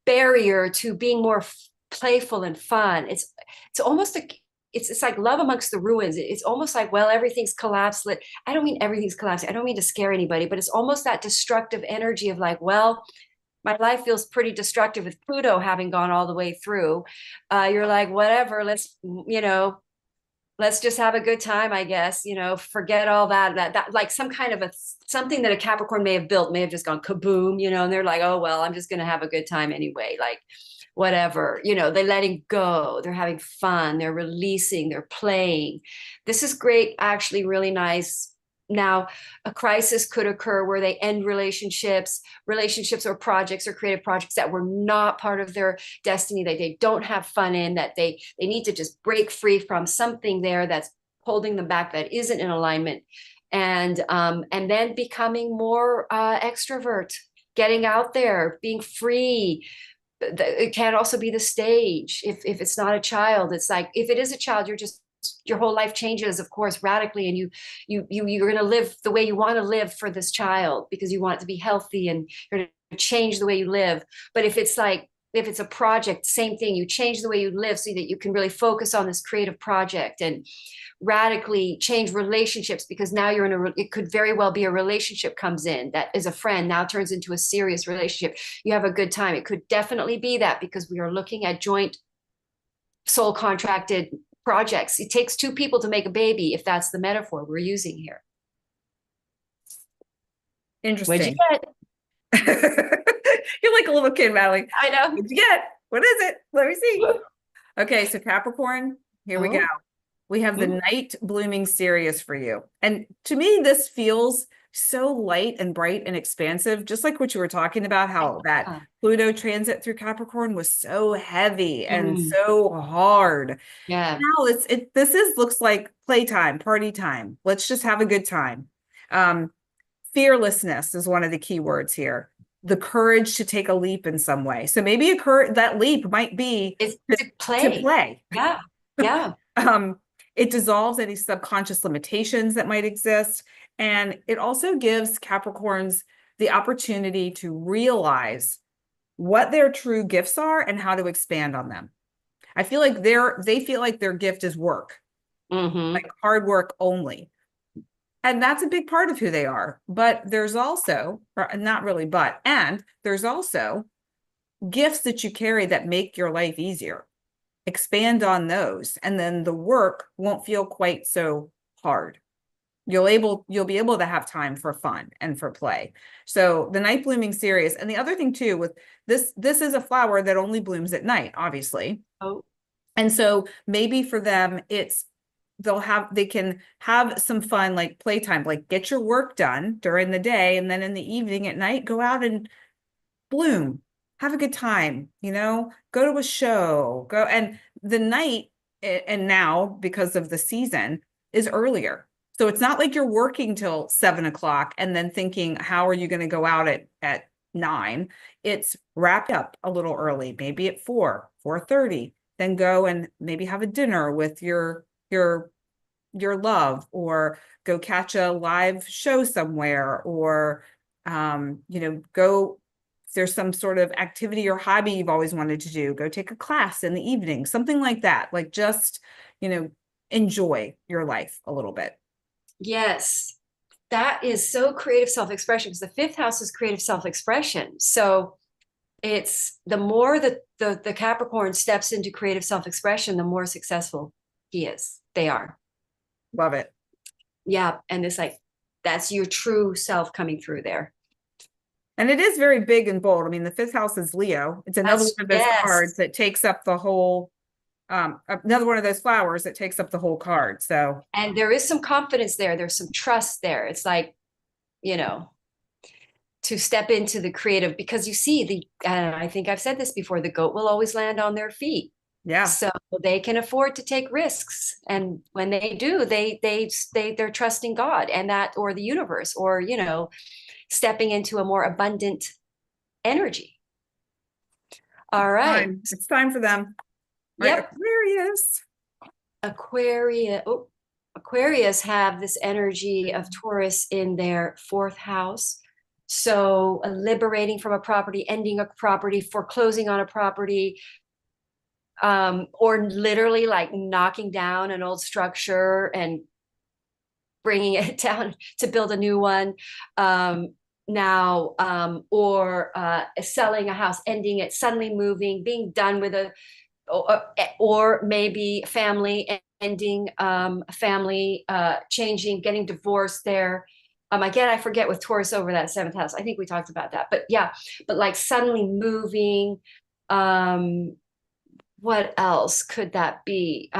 barrier to being more playful and fun. It's almost like it's like love amongst the ruins. It's almost like, well, everything's collapsed. I don't mean everything's collapsing. I don't mean to scare anybody, but it's almost that destructive energy of like, well, my life feels pretty destructive with Pluto having gone all the way through. You're like, whatever, let's just have a good time, I guess, forget all that like some kind of something that a Capricorn may have built may have just gone kaboom, and they're like, oh, well, I'm just going to have a good time anyway. Like, whatever, they're letting go, they're having fun, they're releasing, they're playing. This is great, actually, really nice. Now, a crisis could occur where they end relationships or projects or creative projects that were not part of their destiny, that they don't have fun in, that they need to just break free from something there that's holding them back, that isn't in alignment, and then becoming more extrovert, getting out there, being free. It can also be the stage. If it's not a child, it's like, if it is a child, your whole life changes, of course, radically, and you're going to live the way you want to live for this child because you want it to be healthy, and you're going to change the way you live. But if it's a project, same thing, you change the way you live so that you can really focus on this creative project and radically change relationships, because now it could very well be a relationship comes in that is a friend, now turns into a serious relationship. You have a good time. It could definitely be that, because we are looking at joint soul contracted projects. It takes two people to make a baby, if that's the metaphor we're using here. Interesting. What'd you get? You're like a little kid, Madelaine. I know. What'd you get? What is it? Let me see. Okay, so Capricorn, here we go. We have the night blooming Sirius for you. And to me, this feels so light and bright and expansive, just like what you were talking about, how that Pluto transit through Capricorn was so heavy and so hard. Yeah. Now looks like playtime, party time. Let's just have a good time. Fearlessness is one of the key words here. The courage to take a leap in some way. So maybe that leap might be to play. Yeah. Yeah. It dissolves any subconscious limitations that might exist. And it also gives Capricorns the opportunity to realize what their true gifts are and how to expand on them. I feel like they feel like their gift is work, like hard work only. And that's a big part of who they are. But there's also, not really, and there's also gifts that you carry that make your life easier. Expand on those, and then the work won't feel quite so hard. You'll be able to have time for fun and for play. So the night blooming Sirius, and the other thing too with this is a flower that only blooms at night, obviously. And so maybe for them they can have some fun, like playtime, like get your work done during the day, and then in the evening at night go out and bloom. Have a good time, go to a show, and the night, and now because of the season, is earlier. So it's not like you're working till 7:00 and then thinking, how are you going to go out at 9? It's wrapped up a little early, maybe at 4:30, then go and maybe have a dinner with your love, or go catch a live show somewhere, or, go, if there's some sort of activity or hobby you've always wanted to do, go take a class in the evening, something like that. Like just, enjoy your life a little bit. Yes, that is so creative self-expression, because the fifth house is creative self-expression. So it's the more that the Capricorn steps into creative self-expression, the more successful He is. They are. Love it. Yeah. And it's like, that's your true self coming through there. And it is very big and bold. I mean, the fifth house is Leo. It's another one of those cards that takes up the whole, another one of those flowers that takes up the whole card. So, and there is some confidence there. There's some trust there. It's like, you know, to step into the creative, because you see I think I've said this before, the goat will always land on their feet. yeah. So they can afford to take risks. And when they do, they're trusting God and that, or the universe, or, you know, stepping into a more abundant energy. All right. It's time for them. Yep. Right, Aquarius. Aquarius have this energy of Taurus in their fourth house. So liberating from a property, ending a property, foreclosing on a property, or literally like knocking down an old structure and bringing it down to build a new one. Or selling a house, ending it, suddenly moving, being done with or maybe family ending, family changing, getting divorced there. Again, I forget with Taurus over that seventh house. I think we talked about that, but yeah, but like suddenly moving. What else could that be?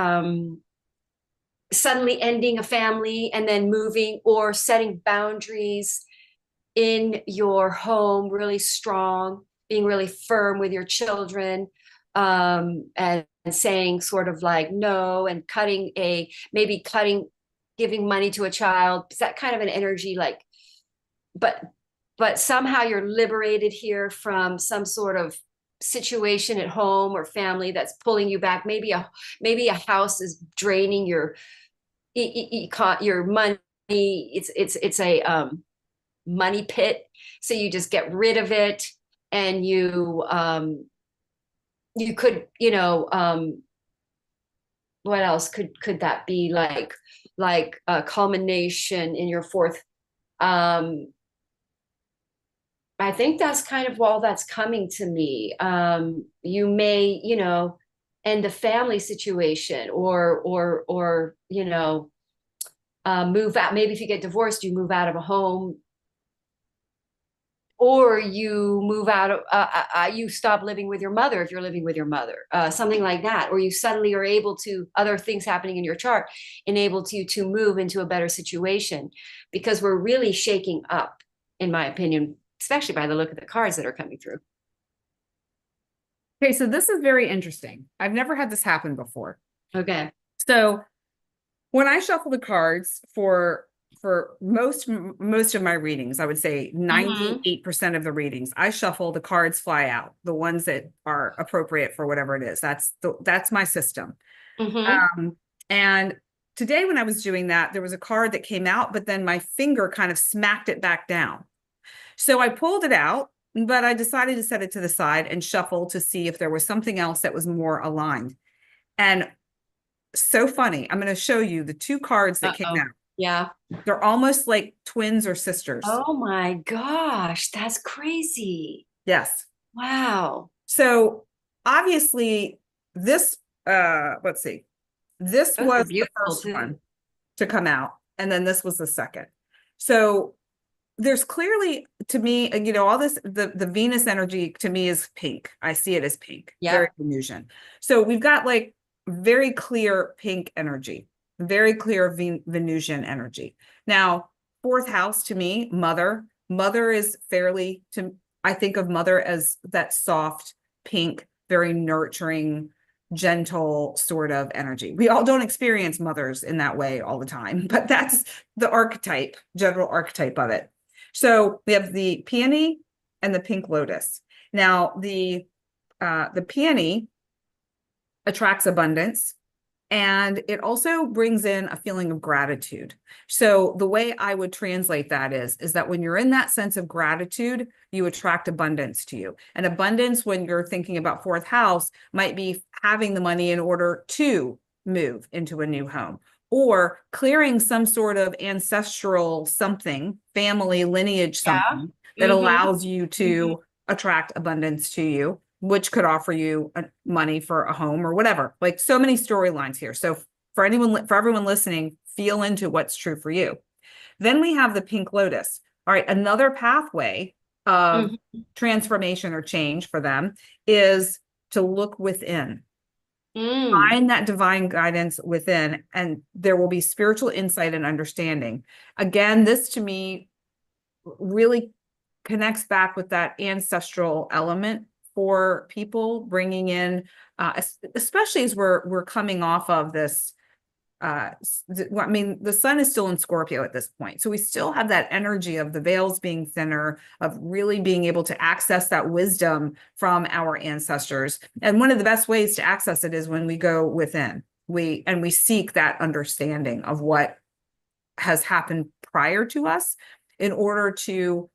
Suddenly ending a family and then moving, or setting boundaries in your home really strong, being really firm with your children, and saying sort of like no, and giving money to a child. Is that kind of an energy like, but somehow you're liberated here from some sort of situation at home or family that's pulling you back. Maybe a house is draining your money. It's a money pit. So you just get rid of it, and you could, you know, what else could that be, like a culmination in your fourth. I think that's kind of all that's coming to me. You may, you know, end a family situation, or you know, move out. Maybe if you get divorced, you move out of a home, or you move out of, you stop living with your mother if you're living with your mother, something like that. Or you suddenly are able to, other things happening in your chart enables you to move into a better situation, because we're really shaking up, in my opinion, especially by the look of the cards that are coming through. Okay, so this is very interesting. I've never had this happen before. Okay. So when I shuffle the cards for most of my readings, I would say 98% of the readings, I shuffle, the cards fly out, the ones that are appropriate for whatever it is. That's my system. And today when I was doing that, there was a card that came out, but then my finger kind of smacked it back down. So I pulled it out, but I decided to set it to the side and shuffle to see if there was something else that was more aligned. And so funny, I'm going to show you the two cards that came out. Yeah. They're almost like twins or sisters. Oh my gosh, that's crazy. Yes. Wow. So obviously this, let's see, this was the first one to come out, and then this was the second. So there's clearly, to me, you know, all this, the Venus energy to me is pink. I see it as pink. Yeah. Very Venusian. So we've got like very clear pink energy, very clear Venusian energy. Now, fourth house to me, mother is fairly, I think of mother as that soft pink, very nurturing, gentle sort of energy. We all don't experience mothers in that way all the time, but that's the archetype, general archetype of it. So we have the peony and the pink lotus. Now the peony attracts abundance, and it also brings in a feeling of gratitude. So the way I would translate that is that when you're in that sense of gratitude, you attract abundance to you. And abundance, when you're thinking about fourth house, might be having the money in order to move into a new home, or clearing some sort of ancestral something, family lineage something that allows you to attract abundance to you, which could offer you money for a home or whatever. Like, so many storylines here. So for everyone listening, feel into what's true for you. Then we have the pink lotus. All right, another pathway of transformation or change for them is to look within. Find that divine guidance within, and there will be spiritual insight and understanding. Again, this to me really connects back with that ancestral element for people, bringing in, especially as we're coming off of this. I mean, the sun is still in Scorpio at this point. So we still have that energy of the veils being thinner, of really being able to access that wisdom from our ancestors. And one of the best ways to access it is when we go within. We seek that understanding of what has happened prior to us in order to,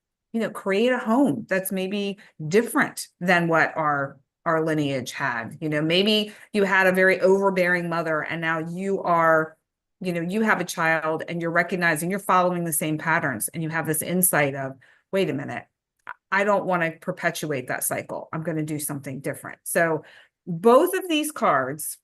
create a home that's maybe different than what our lineage had. Maybe you had a very overbearing mother, and now you are, you have a child, and you're recognizing you're following the same patterns, and you have this insight of, wait a minute, I don't want to perpetuate that cycle. I'm going to do something different. So both of these cards,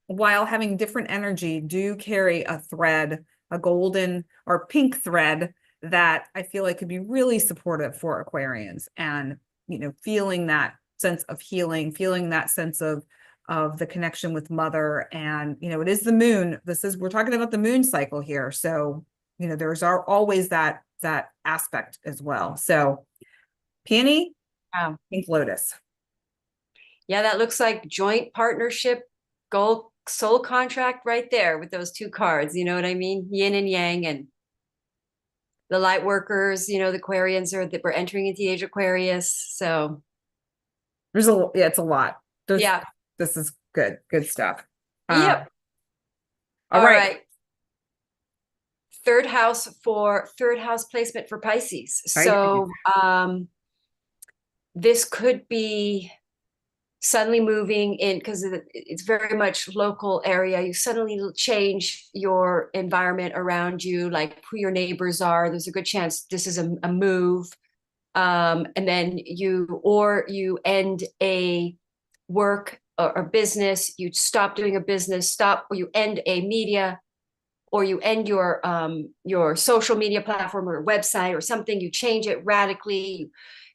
while having different energy, do carry a thread, a golden or pink thread that I feel like could be really supportive for Aquarians, and, feeling that sense of healing, feeling that sense of the connection with mother. And, it is the moon. We're talking about the moon cycle here. So, there's always that aspect as well. So peony, pink lotus. Yeah, that looks like joint partnership, goal, soul contract right there with those two cards. You know what I mean? Yin and yang, and the light workers, the Aquarians we're entering into the age of Aquarius. So it's a lot. Yeah. This is good stuff. Yep. All right. Third house placement for Pisces. Right. So this could be suddenly moving in, because it's very much local area. You suddenly change your environment around you, like who your neighbors are. There's a good chance this is a move. And then you end a work or business, you stop doing a business, or you end a media, or you end your social media platform or website or something. You change it radically.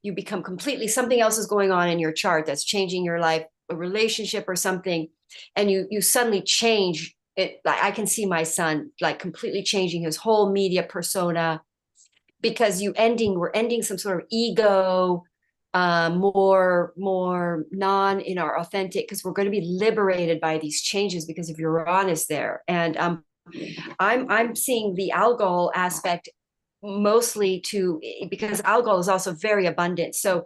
You become completely, something else is going on in your chart that's changing your life, a relationship or something, and you suddenly change it. Like, I can see my son like completely changing his whole media persona, because we're ending some sort of ego, more non in our authentic, because we're going to be liberated by these changes because of Uranus there. And I'm seeing the algol aspect mostly because algol is also very abundant. So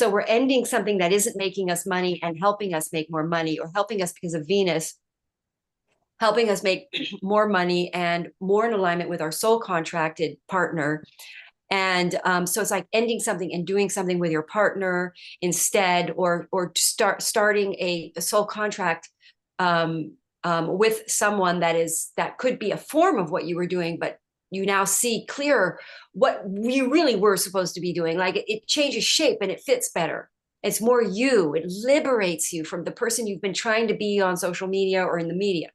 we're ending something that isn't making us money and helping us make more money, or helping us because of Venus, helping us make more money and more in alignment with our soul contracted partner. And so it's like ending something and doing something with your partner instead, or starting a soul contract with someone that could be a form of what you were doing, but you now see clearer what you really were supposed to be doing. Like it changes shape and it fits better. It's more you. It liberates you from the person you've been trying to be on social media or in the media.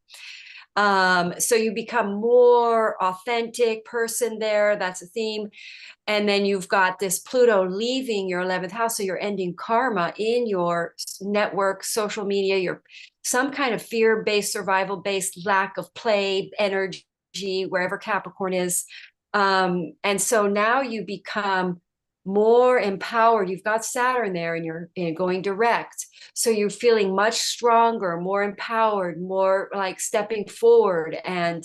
So you become more authentic person there. That's a theme. And then you've got this Pluto leaving your 11th house. So you're ending karma in your network, social media, your some kind of fear-based, survival-based lack of play energy, wherever Capricorn is. And so now you become more empowered. You've got Saturn there and you're going direct. So you're feeling much stronger, more empowered, more like stepping forward, and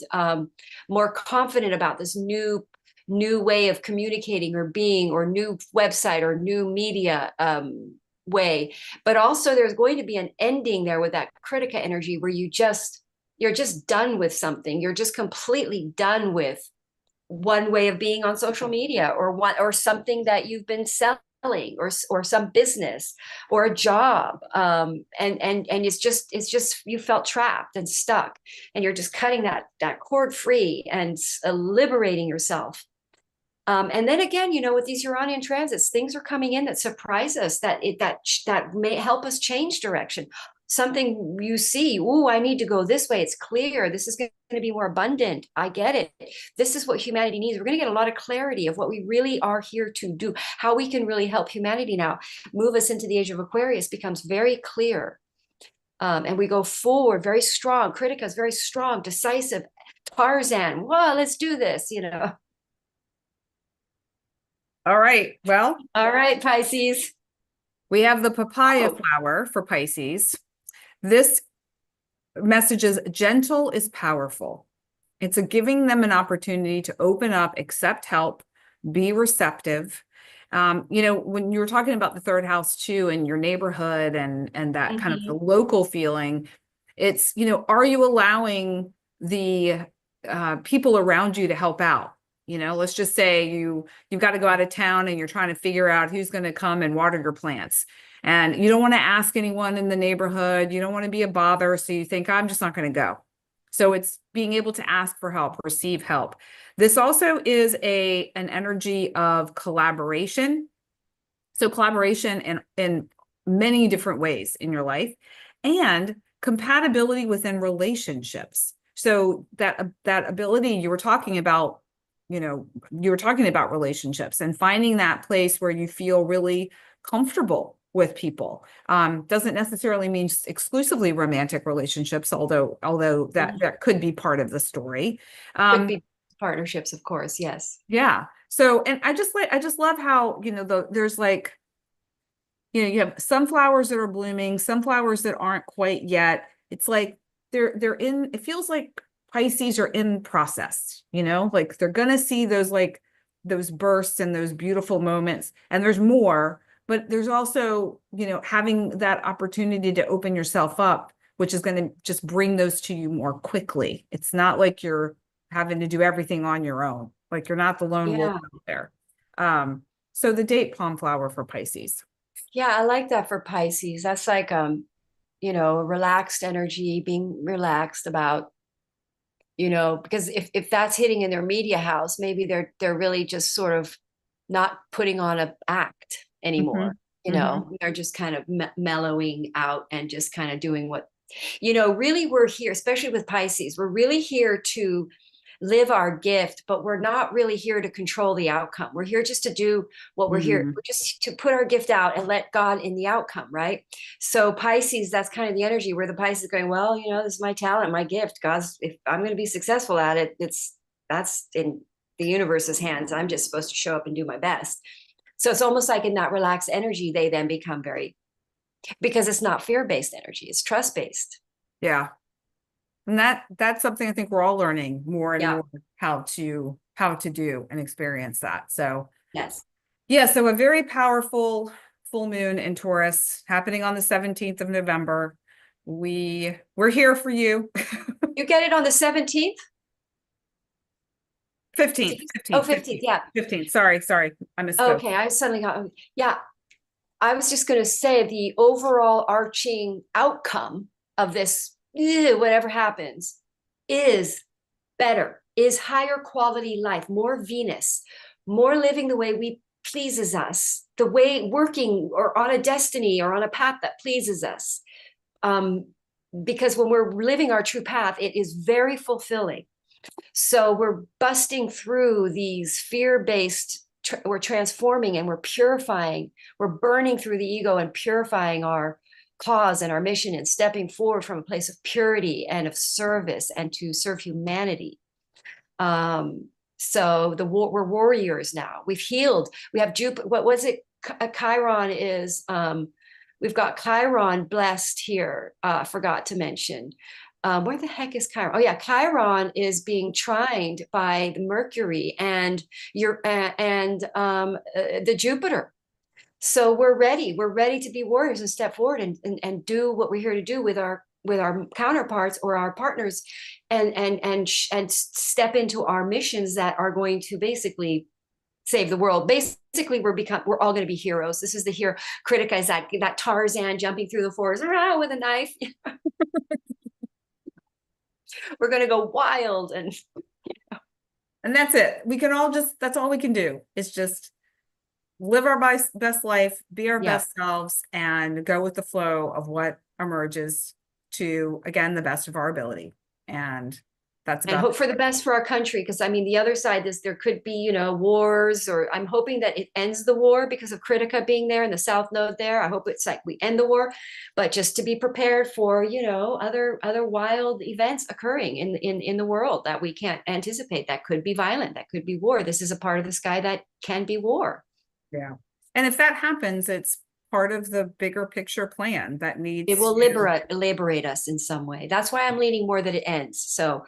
more confident about this new way of communicating or being, or new website or new media way. But also there's going to be an ending there with that Critica energy where you're just done with something. You're just completely done with one way of being on social media, or something that you've been selling, or some business or a job. And it's just you felt trapped and stuck, and you're just cutting that cord free and liberating yourself. And then again, with these Uranian transits, things are coming in that surprise us, that may help us change direction. something you see, oh, I need to go this way. It's clear. This is going to be more abundant. I get it. This is what humanity needs. We're going to get a lot of clarity of what we really are here to do, how we can really help humanity now. Move us into the age of Aquarius becomes very clear. And we go forward very strong. Critica is very strong, decisive. Tarzan, well, let's do this, you know. All right. Well, All right, Pisces. we have the papaya flower for Pisces. This message is gentle is powerful. It's giving them an opportunity to open up, accept help, be receptive. You know, when you were talking about the third house too, and your neighborhood and that kind of the local feeling, it's, you know, are you allowing the people around you to help out? You know, let's just say you've got to go out of town and you're trying to figure out who's going to come and water your plants. And you don't want to ask anyone in the neighborhood. You don't want to be a bother. So you think, I'm just not going to go. So it's being able to ask for help, receive help. This also is an energy of collaboration. So collaboration in many different ways in your life, and compatibility within relationships. So that ability you were talking about, you know, you were talking about relationships and finding that place where you feel really comfortable with people. Doesn't necessarily mean exclusively romantic relationships, although that could be part of the story. Could be partnerships, of course. Yes. Yeah. So, and I just love how, you know, there's like, you know, you have sunflowers that are blooming, sunflowers that aren't quite yet. It's like they're in, it feels like Pisces are in process, you know, like they're going to see those, like those bursts and those beautiful moments, and there's more. But there's also, you know, having that opportunity to open yourself up, which is going to just bring those to you more quickly. It's not like you're having to do everything on your own. Like you're not the lone wolf out there. So the date palm flower for Pisces. Yeah, I like that for Pisces. That's like, you know, relaxed energy, being relaxed about, you know, because if that's hitting in their media house, maybe they're really just sort of not putting on an act anymore. You know, they're just kind of mellowing out and just kind of doing what, you know, really we're here, especially with Pisces, we're really here to live our gift, but we're not really here to control the outcome. We're here just to do what we're here. We're just to put our gift out and let God in the outcome, right? So Pisces, that's kind of the energy where the Pisces is going, well, you know, this is my talent, my gift. God's, if I'm going to be successful at it, that's in the universe's hands. I'm just supposed to show up and do my best. So it's almost like in that relaxed energy, they then become because it's not fear-based energy, it's trust-based. Yeah. And that's something I think we're all learning more and more how to do and experience that. So yes. Yeah, so a very powerful full moon in Taurus happening on the 17th of November. We're here for you. You get it on the 17th? 15th. Oh, 15th, yeah. 15th. Sorry. I misspoke. Okay, I suddenly got, yeah. I was just going to say the overall arching outcome of this, whatever happens, is better, is higher quality life, more Venus, more living the way we pleases us, the way working or on a destiny or on a path that pleases us. Because when we're living our true path, it is very fulfilling. So we're busting through these fear-based, we're transforming and we're purifying, we're burning through the ego and purifying our cause and our mission and stepping forward from a place of purity and of service and to serve humanity. So we're warriors now. We've healed. We have Jupiter. What was it? Chiron is, we've got Chiron blessed here. Forgot to mention. Where the heck is Chiron? Oh yeah, Chiron is being trined by the Mercury and the Jupiter. So we're ready. We're ready to be warriors and step forward and do what we're here to do with our counterparts or our partners, and step into our missions that are going to basically save the world. Basically, we're all going to be heroes. This is the hero. Critica is that Tarzan jumping through the forest with a knife. We're going to go wild and that's it. We can all that's all we can do is just live our best life, be our best selves, and go with the flow of what emerges to, again, the best of our ability. And that's And about hope for the best for our country. Because I mean, the other side is there could be, you know, wars, or I'm hoping that it ends the war because of Critica being there and the South Node there. I hope it's like we end the war, but just to be prepared for, you know, other wild events occurring in the world that we can't anticipate. That could be violent, that could be war. This is a part of the sky that can be war. Yeah. And if that happens, it's part of the bigger picture plan that needs It will to, liberate us in some way. That's why I'm leaning more that it ends. So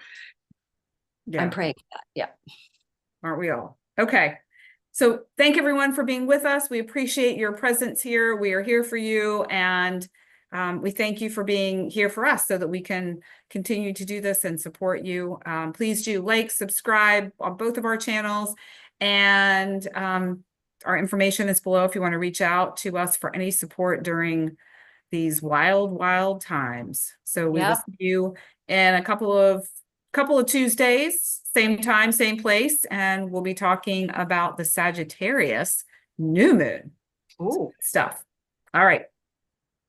yeah, I'm praying for that. Yeah. aren't we all? Okay. So thank everyone for being with us. We appreciate your presence here. We are here for you. And we thank you for being here for us so that we can continue to do this and support you. Please do like, subscribe on both of our channels. And our information is below if you want to reach out to us for any support during these wild, wild times. So we will see you in a couple of Tuesdays, same time, same place, and we'll be talking about the Sagittarius new moon. Ooh. Stuff. All right.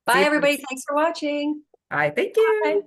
Bye, everybody. Thanks for watching. All right. Thank you. Bye.